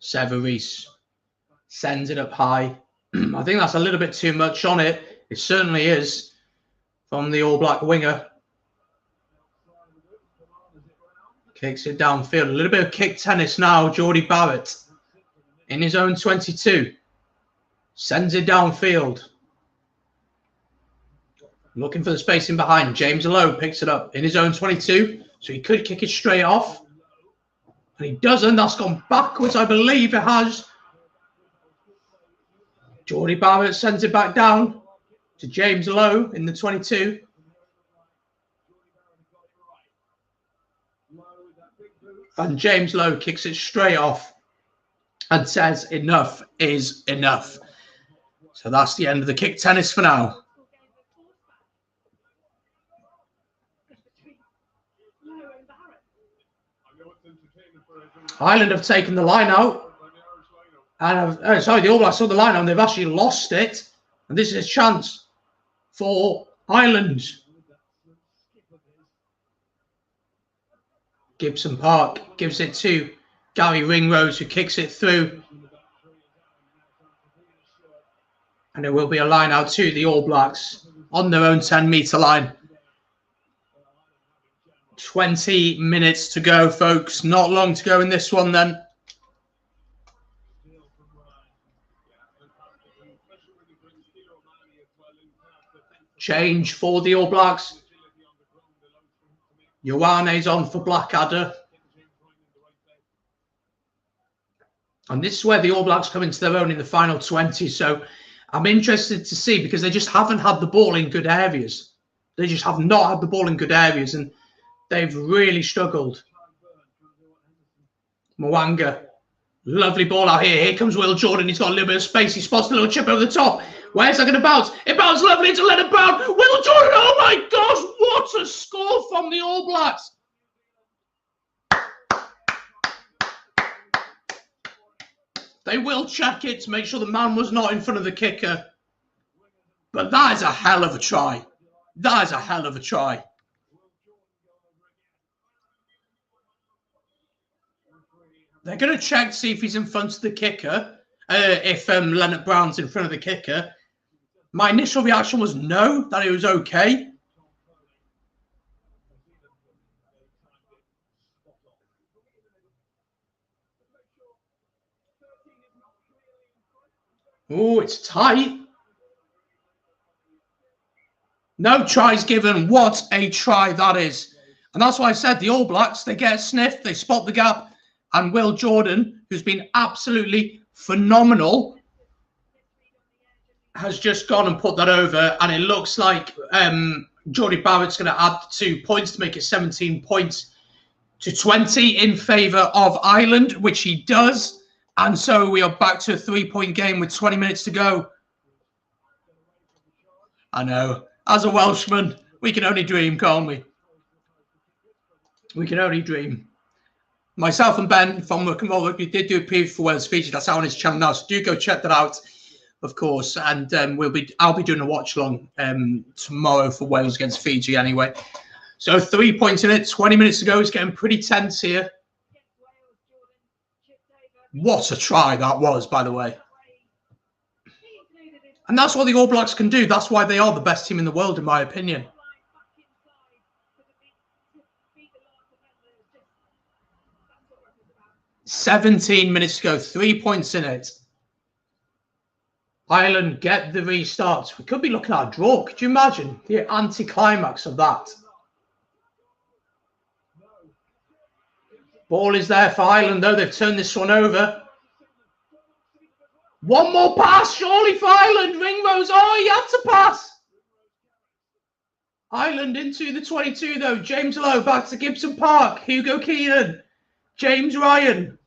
Speaker 1: Severis sends it up high. I think that's a little bit too much on it. It certainly is from the All Black winger. Kicks it downfield. A little bit of kick tennis now. Geordie Barrett in his own 22. Sends it downfield. Looking for the spacing behind. James Lowe picks it up in his own 22. So he could kick it straight off. And he doesn't. That's gone backwards, I believe it has. Geordie Barrett sends it back down to James Lowe in the 22. And James Lowe kicks it straight off and says enough is enough. So that's the end of the kick tennis for now. Ireland have taken the line out. And the All Blacks saw the line out and they've actually lost it. And this is a chance for Ireland. Gibson Park gives it to Gary Ringrose, who kicks it through. And it will be a line out to the All Blacks on their own 10-metre line. 20 minutes to go, folks. Not long to go in this one then. Change for the All Blacks. Ioane's on for Blackadder. And this is where the All Blacks come into their own in the final 20. So I'm interested to see, because they just haven't had the ball in good areas. They just have not had the ball in good areas. And they've really struggled. Mwanga. Lovely ball out here. Here comes Will Jordan. He's got a little bit of space. He spots the little chip over the top. Where's that going to bounce? It bounced lovely into Leonard Brown. Will Jordan. Oh my gosh. What a score from the All Blacks. They will check it to make sure the man was not in front of the kicker. But that is a hell of a try. That is a hell of a try. They're going to check to see if he's in front of the kicker, if Leonard Brown's in front of the kicker. My initial reaction was no, that it was okay. Oh, it's tight. No tries given. What a try that is. And that's why I said the All Blacks, they get a sniff, they spot the gap. And Will Jordan, who's been absolutely phenomenal, has just gone and put that over. And it looks like Geordie Barrett's going to add 2 points to make it 17 points to 20 in favour of Ireland, which he does. And so we are back to a 3-point game with 20 minutes to go. I know. As a Welshman, we can only dream, can't we? We can only dream. Myself and Ben from Rock and Roll Rugby did do a preview for Wales Fiji. That's out on his channel now, so do go check that out, of course. And I'll be doing a watch along tomorrow for Wales against Fiji anyway. So 3 points in it, 20 minutes to go. It's getting pretty tense here. What a try that was, by the way. And that's what the All Blacks can do. That's why they are the best team in the world, in my opinion. 17 minutes to go, 3 points in it. Ireland get the restart. We could be looking at a draw. Could you imagine the anticlimax of that? Ball is there for Ireland, though. They've turned this one over. One more pass, surely, for Ireland. Ringrose. Oh, he had to pass. Ireland into the 22, though. James Lowe back to Gibson Park. Hugo Keenan. James Ryan.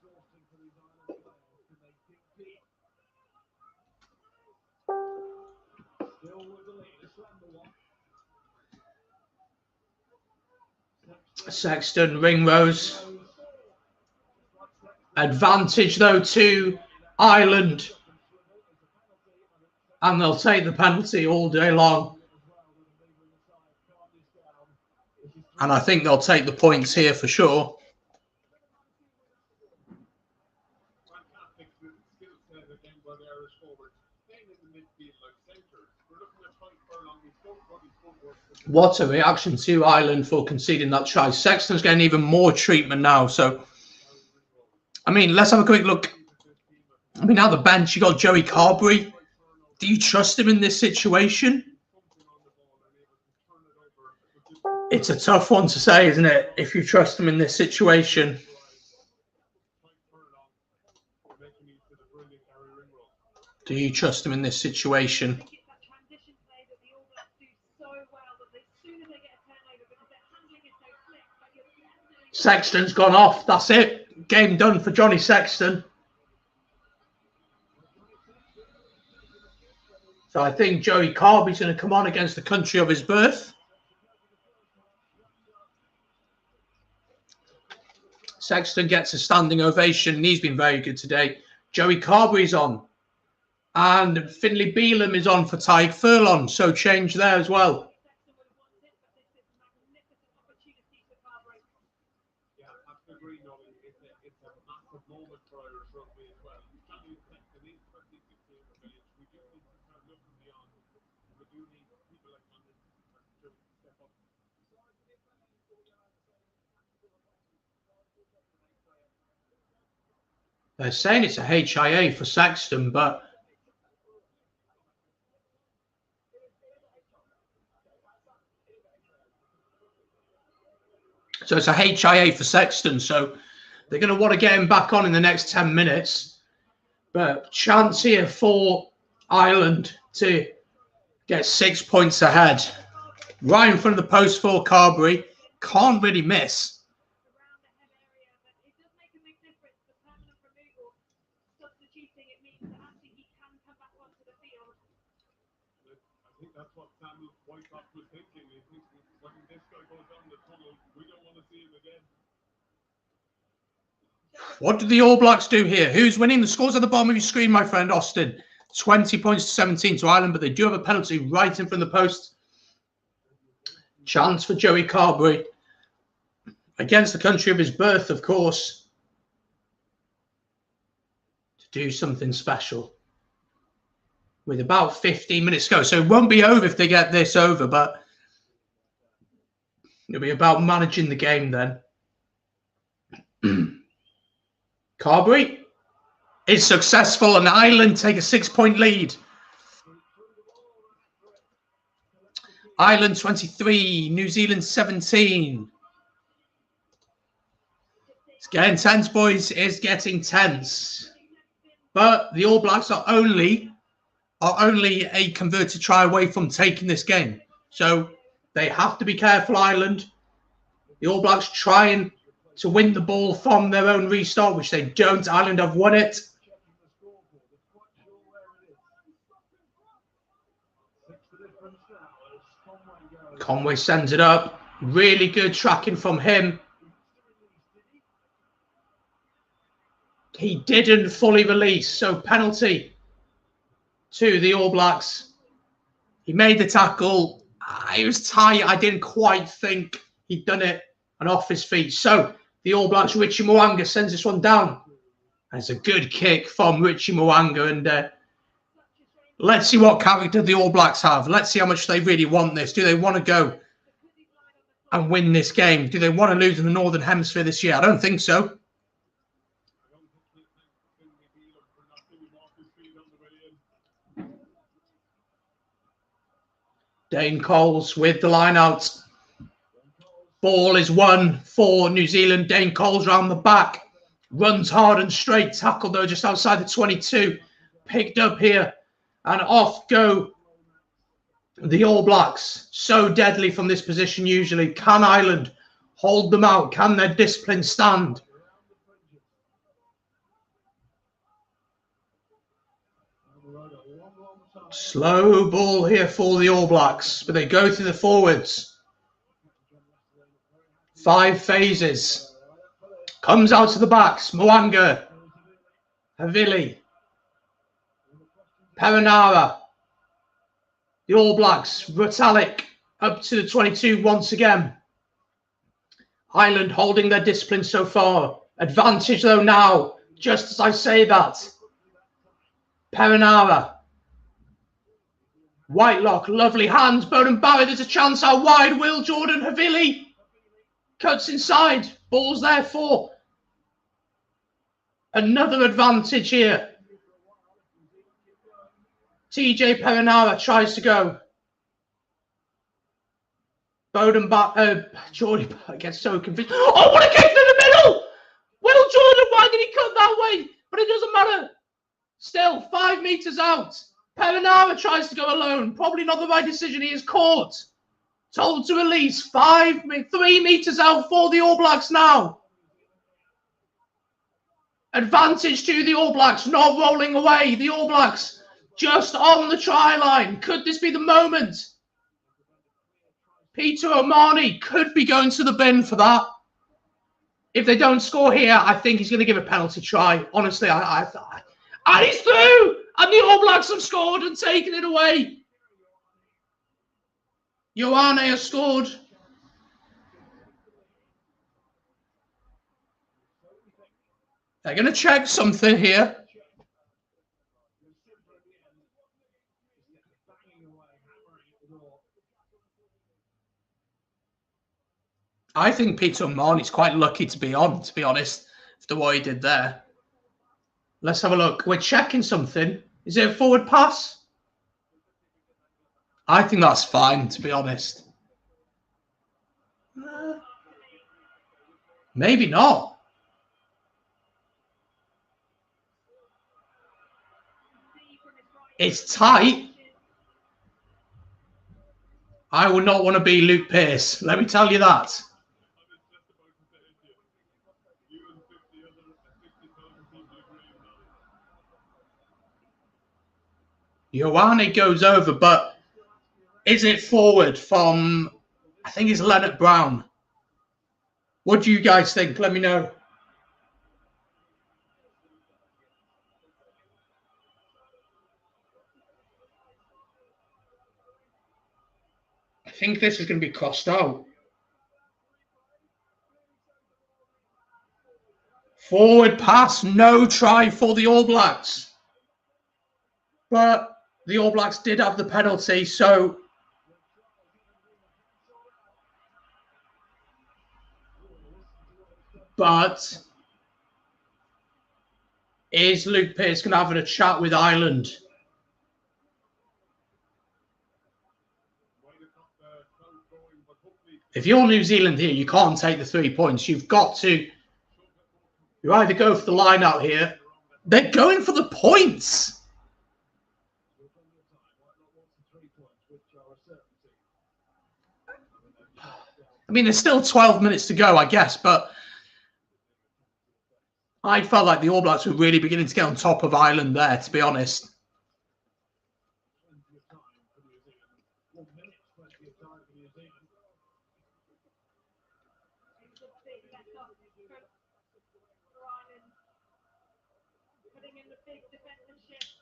Speaker 1: Sexton, Ringrose. Advantage, though, to Ireland. And they'll take the penalty all day long. And I think they'll take the points here for sure. What a reaction to Ireland for conceding that try. Sexton's getting even more treatment now. So, I mean, let's have a quick look. I mean, now the bench, you got Joey Carberry. Do you trust him in this situation? It's a tough one to say, isn't it? If you trust him in this situation. Do you trust him in this situation? Sexton's gone off. That's it. Game done for Johnny Sexton. So I think Joey Carberry's going to come on against the country of his birth. Sexton gets a standing ovation, and he's been very good today. Joey Carberry's on. And Finlay Bealham is on for Tyke Furlong. So change there as well. They're saying it's a HIA for Sexton, but so it's a HIA for Sexton. So they're going to want to get him back on in the next 10 minutes. But chance here for Ireland to get 6 points ahead. Right in front of the post for Carberry. Can't really miss. What did the All Blacks do here? Who's winning? The score's at the bottom of your screen, my friend Austin. 20 points to 17 to Ireland, but they do have a penalty right in front of the post. Chance for Joey Carberry. Against the country of his birth, of course. To do something special. With about 15 minutes to go. So it won't be over if they get this over, but it'll be about managing the game then. Carberry is successful and Ireland take a 6-point lead. Ireland 23, New Zealand 17. It's getting tense, boys. It's getting tense. But the All Blacks are only a converted try away from taking this game. So they have to be careful, Ireland. The All Blacks try and to win the ball from their own restart, which they don't. Ireland have won it. Conway sends it up. Really good tracking from him. He didn't fully release, so penalty to the All Blacks. He made the tackle. It was tight. I didn't quite think he'd done it and off his feet. So the All Blacks, Richie Mo'unga sends this one down. And it's a good kick from Richie Mo'unga. And let's see what character the All Blacks have. Let's see how much they really want this. Do they want to go and win this game? Do they want to lose in the Northern Hemisphere this year? I don't think so. Dane Coles with the line out. Ball is won for New Zealand. Dane Coles round the back. Runs hard and straight. Tackle though just outside the 22. Picked up here. And off go the All Blacks. So deadly from this position usually. Can Ireland hold them out? Can their discipline stand? Slow ball here for the All Blacks, but they go through the forwards. 5 phases. Comes out to the backs. Mo'unga. Havili. Perenara. The All Blacks. Rutalik up to the 22 once again. Ireland holding their discipline so far. Advantage though now, just as I say that. Perenara. Whitelock, lovely hands. Bowden Barrett, there's a chance out wide. Will Jordan Havili cuts inside. Ball's there for another advantage here. TJ Perenara tries to go. Bowden Barrett, Jordan gets so confused. Oh, what a kick to the middle! Will Jordan, why did he cut that way? But it doesn't matter. Still, 5 meters out. Perenara tries to go alone. Probably not the right decision. He is caught. Told to release. 3 meters out for the All Blacks now. Advantage to the All Blacks. Not rolling away. The All Blacks just on the try line. Could this be the moment? Peter O'Mahony could be going to the bin for that. If they don't score here, I think he's going to give a penalty try. Honestly, I thought. And he's through! And the All Blacks have scored and taken it away. Ioane has scored. They're going to check something here. I think Peter O'Mahony's quite lucky to be on, to be honest, after what he did there. Let's have a look. We're checking something. Is it a forward pass? I think that's fine, to be honest. Maybe not. It's tight. I would not want to be Luke Pearce. Let me tell you that. Ioane goes over, but is it forward from, I think it's Leonard Brown. What do you guys think? Let me know. I think this is going to be crossed out. Forward pass, no try for the All Blacks. But the All Blacks did have the penalty, so but is Luke Pearce going to have a chat with Ireland? If you're New Zealand here, you can't take the 3 points. You've got to. You either go for the line out here. They're going for the points. I mean, there's still 12 minutes to go, I guess, but I felt like the All Blacks were really beginning to get on top of Ireland there, to be honest.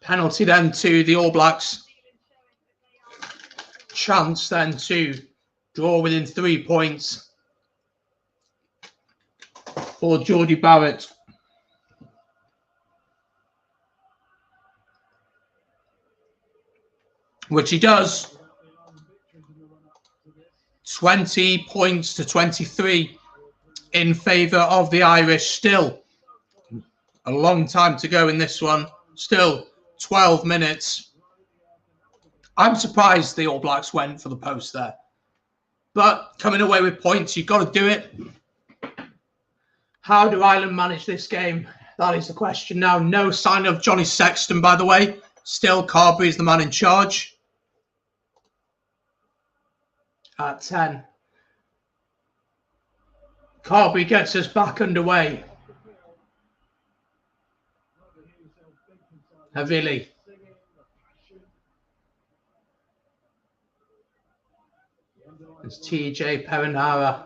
Speaker 1: Penalty then to the All Blacks. Chance then to draw within 3 points for Geordie Barrett. Which he does. 20 points to 23 in favour of the Irish. Still a long time to go in this one. Still 12 minutes. I'm surprised the All Blacks went for the post there. But coming away with points, you've got to do it. How do Ireland manage this game? That is the question now. No sign of Johnny Sexton, by the way. Still, Carberry is the man in charge. At 10. Carberry gets us back underway. Havili. It's TJ Perenara.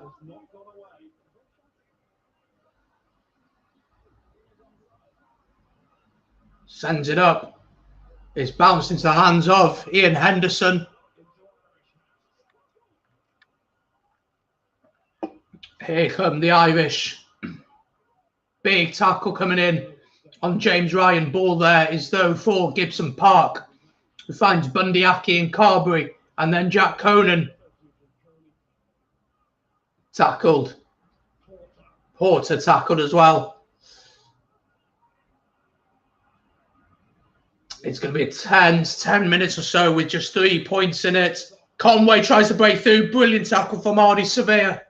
Speaker 1: Sends it up. It's bounced into the hands of Ian Henderson. Here come the Irish. Big tackle coming in on James Ryan. Ball there is though for Gibson Park, who finds Bundy Aki and Carberry, and then Jack Conan tackled. Porter tackled as well. It's going to be a tense 10 minutes or so with just 3 points in it. Conway tries to break through. Brilliant tackle from Arnie Sevilla.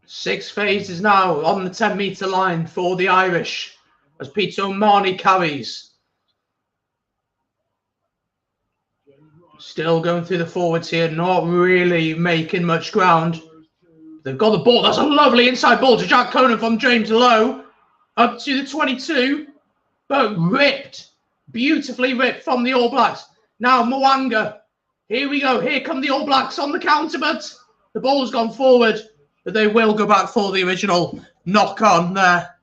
Speaker 1: Six phases now on the 10-metre line for the Irish as Peter O'Mahony carries. Still going through the forwards here, not really making much ground. They've got the ball. That's a lovely inside ball to Jack Conan from James Lowe. Up to the 22. But ripped. Beautifully ripped from the All Blacks. Now Mwanga. Here we go. Here come the All Blacks on the counter, but the ball's gone forward. But they will go back for the original knock on there.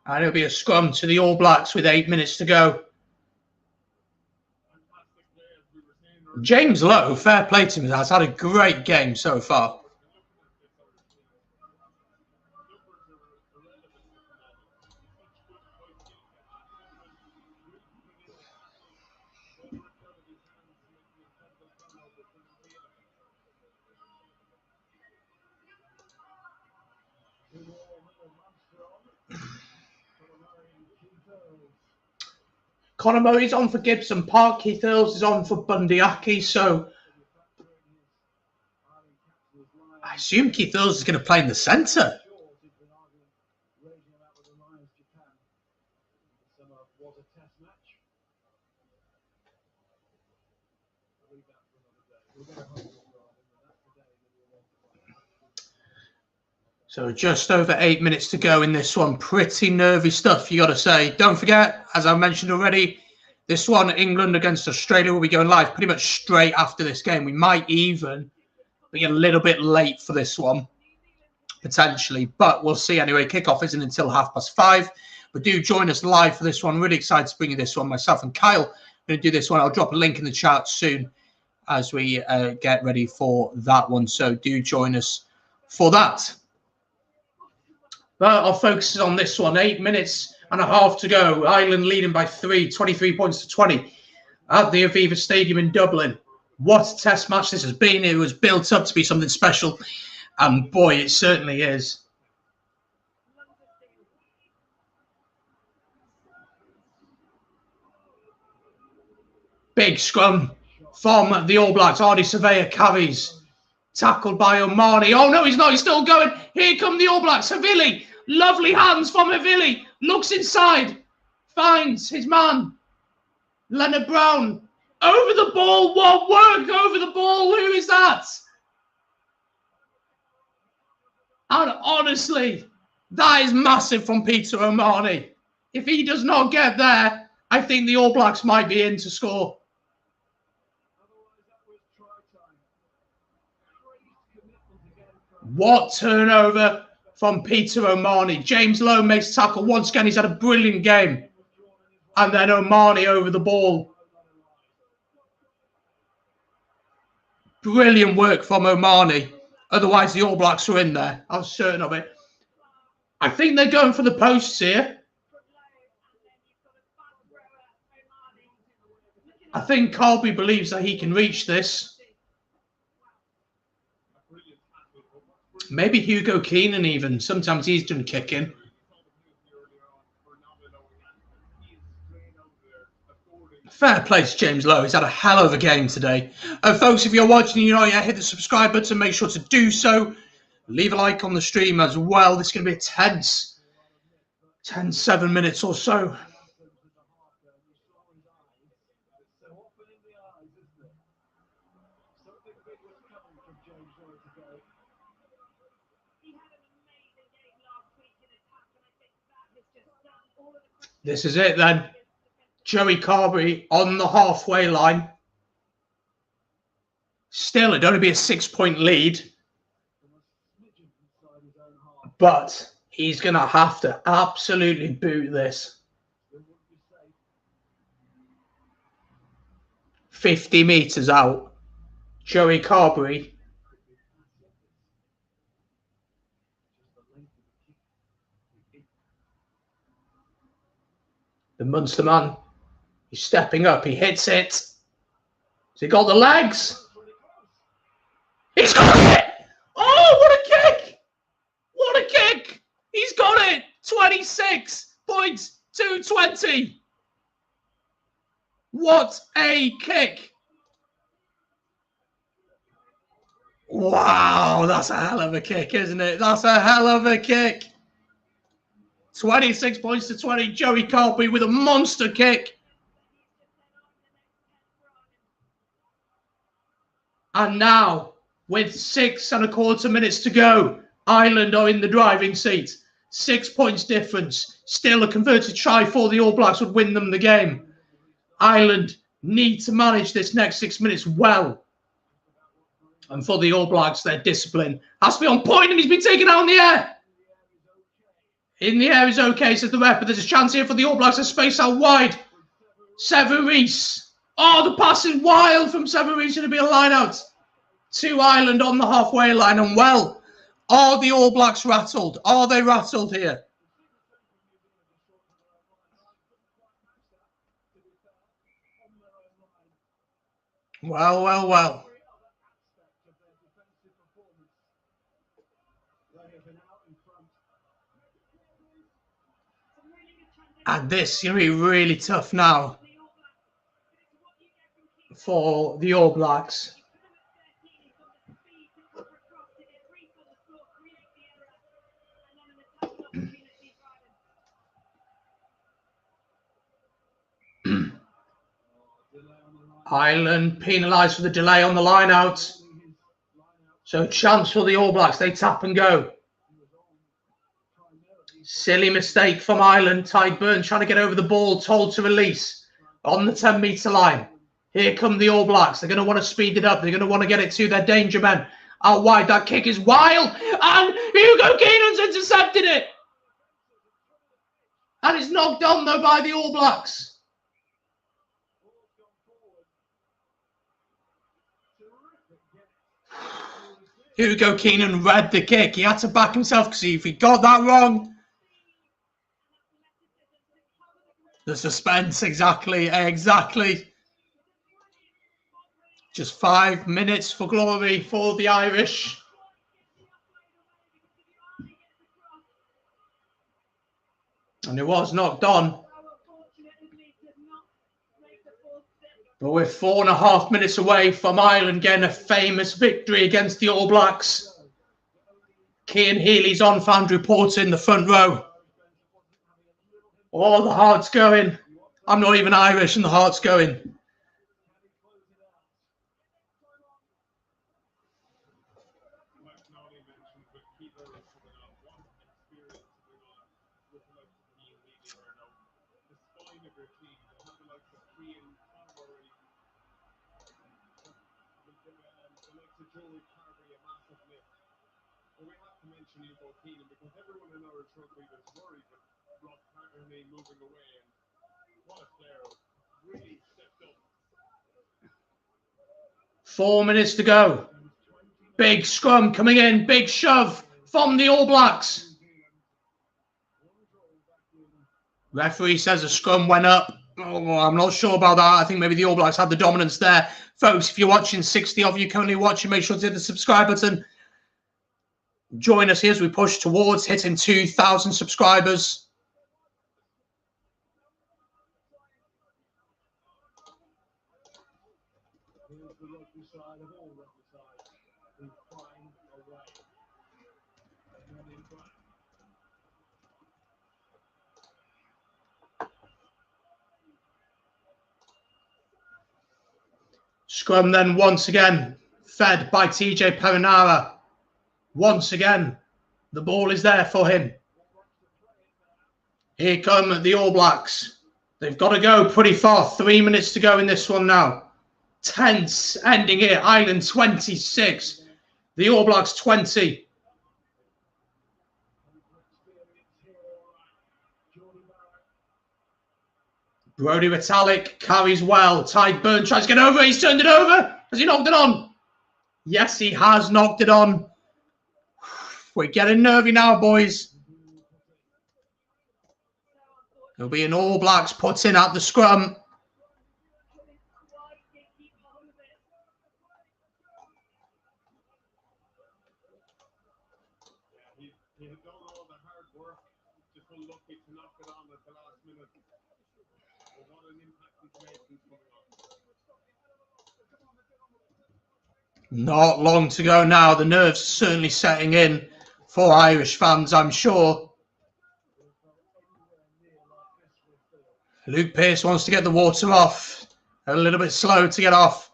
Speaker 1: And it'll be a scrum to the All Blacks with 8 minutes to go. James Lowe, fair play to him, has had a great game so far. Conor Murray's on for Gibson Park. Keith Earls is on for Bundy Aki. So I assume Keith Earls is going to play in the centre. So just over 8 minutes to go in this one. Pretty nervy stuff, you got to say. Don't forget, as I mentioned already, this one, England against Australia, will be going live pretty much straight after this game. We might even be a little bit late for this one, potentially. But we'll see anyway. Kickoff isn't until 5:30. But do join us live for this one. Really excited to bring you this one. Myself and Kyle are going to do this one. I'll drop a link in the chat soon as we get ready for that one. So do join us for that. But our focus is on this one. 8 minutes and a half to go. Ireland leading by 23 points to 20 at the Aviva Stadium in Dublin. What a test match this has been. It was built up to be something special. And boy, it certainly is. Big scrum from the All Blacks. Arnie Surveyor carries. Tackled by O'Mahony. Oh, no, he's not. He's still going. Here come the All Blacks. Havili. Lovely hands from Havili. Looks inside. Finds his man. Leonard Brown. Over the ball. What work over the ball? Who is that? And honestly, that is massive from Peter O'Mahony. If he does not get there, I think the All Blacks might be in to score. What turnover from Peter O'Mahony. James Lowe makes tackle. Once again, he's had a brilliant game. And then O'Mahony over the ball. Brilliant work from O'Mahony. Otherwise, the All Blacks are in there. I was certain of it. I think they're going for the posts here. I think Carby believes that he can reach this. Maybe Hugo Keenan even. Sometimes he's done kicking. Fair play to James Lowe. He's had a hell of a game today. Folks, if you're watching, you know, hit the subscribe button. Make sure to do so. Leave a like on the stream as well. This is going to be a tense 7 minutes or so. This is it then. Joey Carberry on the halfway line. Still, it'd only be a 6-point lead. But he's going to have to absolutely boot this. 50 metres out. Joey Carberry. The Munster man. He's stepping up. He hits it. Has he got the legs? He's got it! Oh, what a kick! What a kick! He's got it! 26.220. What a kick! Wow, that's a hell of a kick, isn't it? That's a hell of a kick. 26 points to 20. Joey Carberry with a monster kick. And now, with 6 1/4 minutes to go, Ireland are in the driving seat. 6 points difference. Still, a converted try for the All Blacks would win them the game. Ireland need to manage this next 6 minutes well. And for the All Blacks, their discipline has to be on point, and he's been taken out in the air. In the air is okay, says the ref, but there's a chance here for the All Blacks to space out wide. Seven Rees. Oh, the pass is wild from Seven Rees. Going to be a line out to Ireland on the halfway line. And well, are the All Blacks rattled? Are they rattled here? Well, well, well. And this is going to be really tough now for the All Blacks. Ireland penalised for the delay on the line out. So chance for the All Blacks. They tap and go. Silly mistake from Ireland. Ty Burns trying to get over the ball, told to release on the 10-metre line. Here come the All Blacks. They're going to want to speed it up. They're going to want to get it to their danger men. Out wide, that kick is wild. And Hugo Keenan's intercepted it. And it's knocked on, though, by the All Blacks. Hugo Keenan read the kick. He had to back himself because if he got that wrong, the suspense, exactly. Just 5 minutes for glory for the Irish. And it was knocked on. But we're 4.5 minutes away from Ireland getting a famous victory against the All Blacks. Cian Healy's on for Andrew Porter in the front row. Oh, the heart's going. I'm not even Irish and the heart's going.
Speaker 2: Because everyone in our rugby was worried with Rob Carney moving away, and what a player really stepped up.
Speaker 1: 4 minutes to go. Big scrum coming in, big shove from the All Blacks. Referee says a scrum went up. Oh, I'm not sure about that. I think maybe the All Blacks had the dominance there. Folks, if you're watching, 60 of you currently watching, make sure to hit the subscribe button. Join us here as we push towards hitting 2,000 subscribers. Scrum then once again fed by TJ Perinara. Once again, the ball is there for him. Here come the All Blacks. They've got to go pretty far. 3 minutes to go in this one now. Tense ending here. Ireland 26. The All Blacks 20. Brodie Retallick carries well. Ty Burn tries to get over. He's turned it over. Has he knocked it on? Yes, he has knocked it on. We're getting nervy now, boys. There'll be an All Blacks put in at the scrum.
Speaker 2: He had done all the hard work, just unlucky to knock it on at the last minute. But what an impact he's made since coming on.
Speaker 1: Not long to go now. The nerves are certainly setting in for Irish fans, I'm sure. Luke Pearce wants to get the water off. A little bit slow to get off.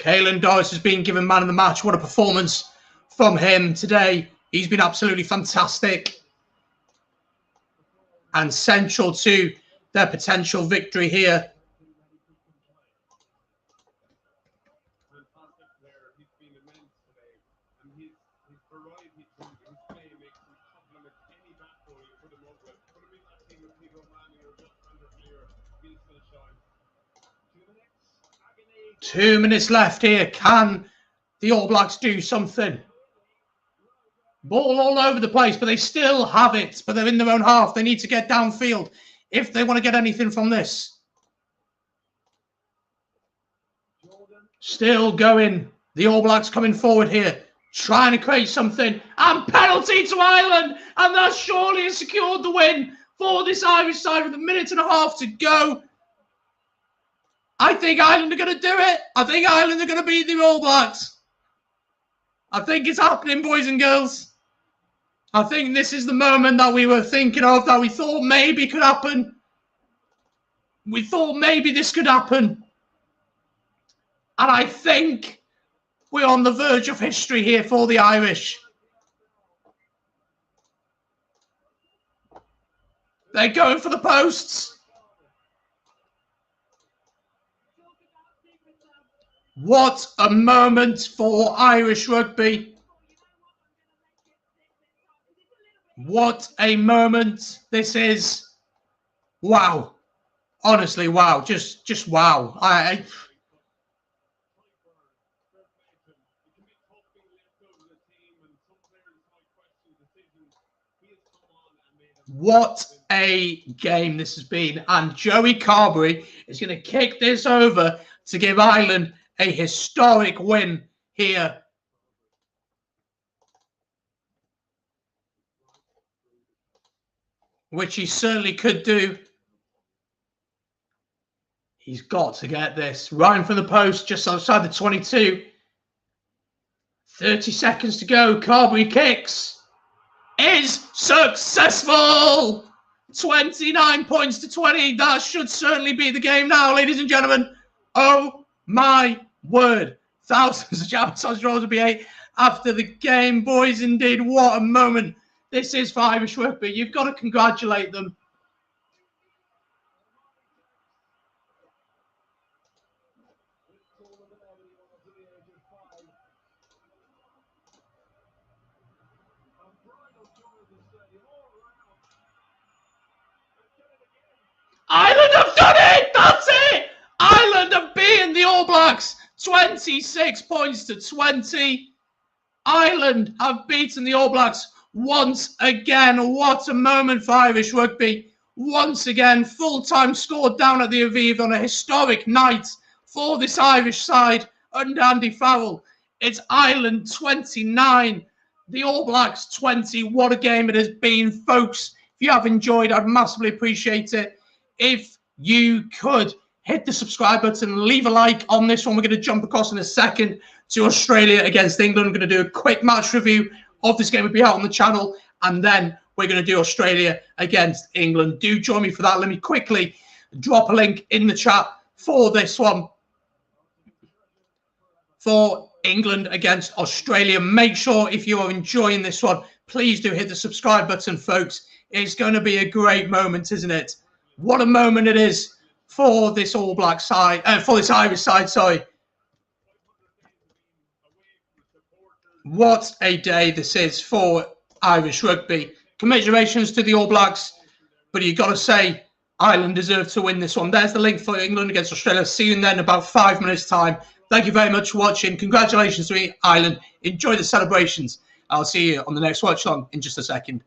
Speaker 1: Caelan Doris has been given man of the match. What a performance from him today. He's been absolutely fantastic and central to their potential victory here.
Speaker 2: Fantastic player. He's been immense today. And his variety through his play makes him complement any back row you put him up with. Put him in that team with Peter O'Malley or just under player. He'll still shine. 2 minutes. Agony.
Speaker 1: 2 minutes left here. Can the All Blacks do something? Ball all over the place, but they still have it. But they're in their own half. They need to get downfield if they want to get anything from this. Still going. The All Blacks coming forward here, trying to create something. And penalty to Ireland. And that surely has secured the win for this Irish side with 1.5 minutes to go. I think Ireland are going to do it. I think Ireland are going to beat the All Blacks. I think it's happening, boys and girls. I think this is the moment that we were thinking of, that we thought maybe could happen. We thought maybe this could happen. And I think we're on the verge of history here for the Irish. They're going for the posts. What a moment for Irish rugby. What a moment this is. Wow. Honestly, wow. Just wow. What a game this has been. And Joey Carberry is going to kick this over to give Ireland a historic win here. Which he certainly could do. He's got to get this. Ryan from the post, just outside the 22. 30 seconds to go. Carberry kicks. Is successful. 29 points to 20. That should certainly be the game now, ladies and gentlemen. Oh my word. Thousands of Jabbertosh rolls will be 8 after the game. Boys, indeed, what a moment This is for Irish rugby. You've got to congratulate them. Ireland have done it! That's it! Ireland have beaten the All Blacks 26 points to 20. Ireland have beaten the All Blacks once again. What a moment for Irish rugby. Once again, full-time scored down at the Aviv on a historic night for this Irish side under Andy Farrell. It's Ireland 29, the All Blacks 20. What a game it has been, folks. If you have enjoyed, I'd massively appreciate it. If you could hit the subscribe button, leave a like on this one. We're going to jump across in a second to Australia against England. I'm going to do a quick match review of this game. Will be out on the channel, and then we're going to do Australia against England. Do join me for that. Let me quickly drop a link in the chat for this one, for England against Australia. Make sure, if you are enjoying this one, please do hit the subscribe button, folks. It's going to be a great moment, isn't it? What a moment it is for this All Black side, for this Irish side, sorry. What a day this is for Irish rugby. Commiserations to the All Blacks, but you've got to say Ireland deserve to win this one. There's the link for England against Australia. See you in then about 5 minutes' time. Thank you very much for watching. Congratulations to Ireland. Enjoy the celebrations. I'll see you on the next watch along in just a second.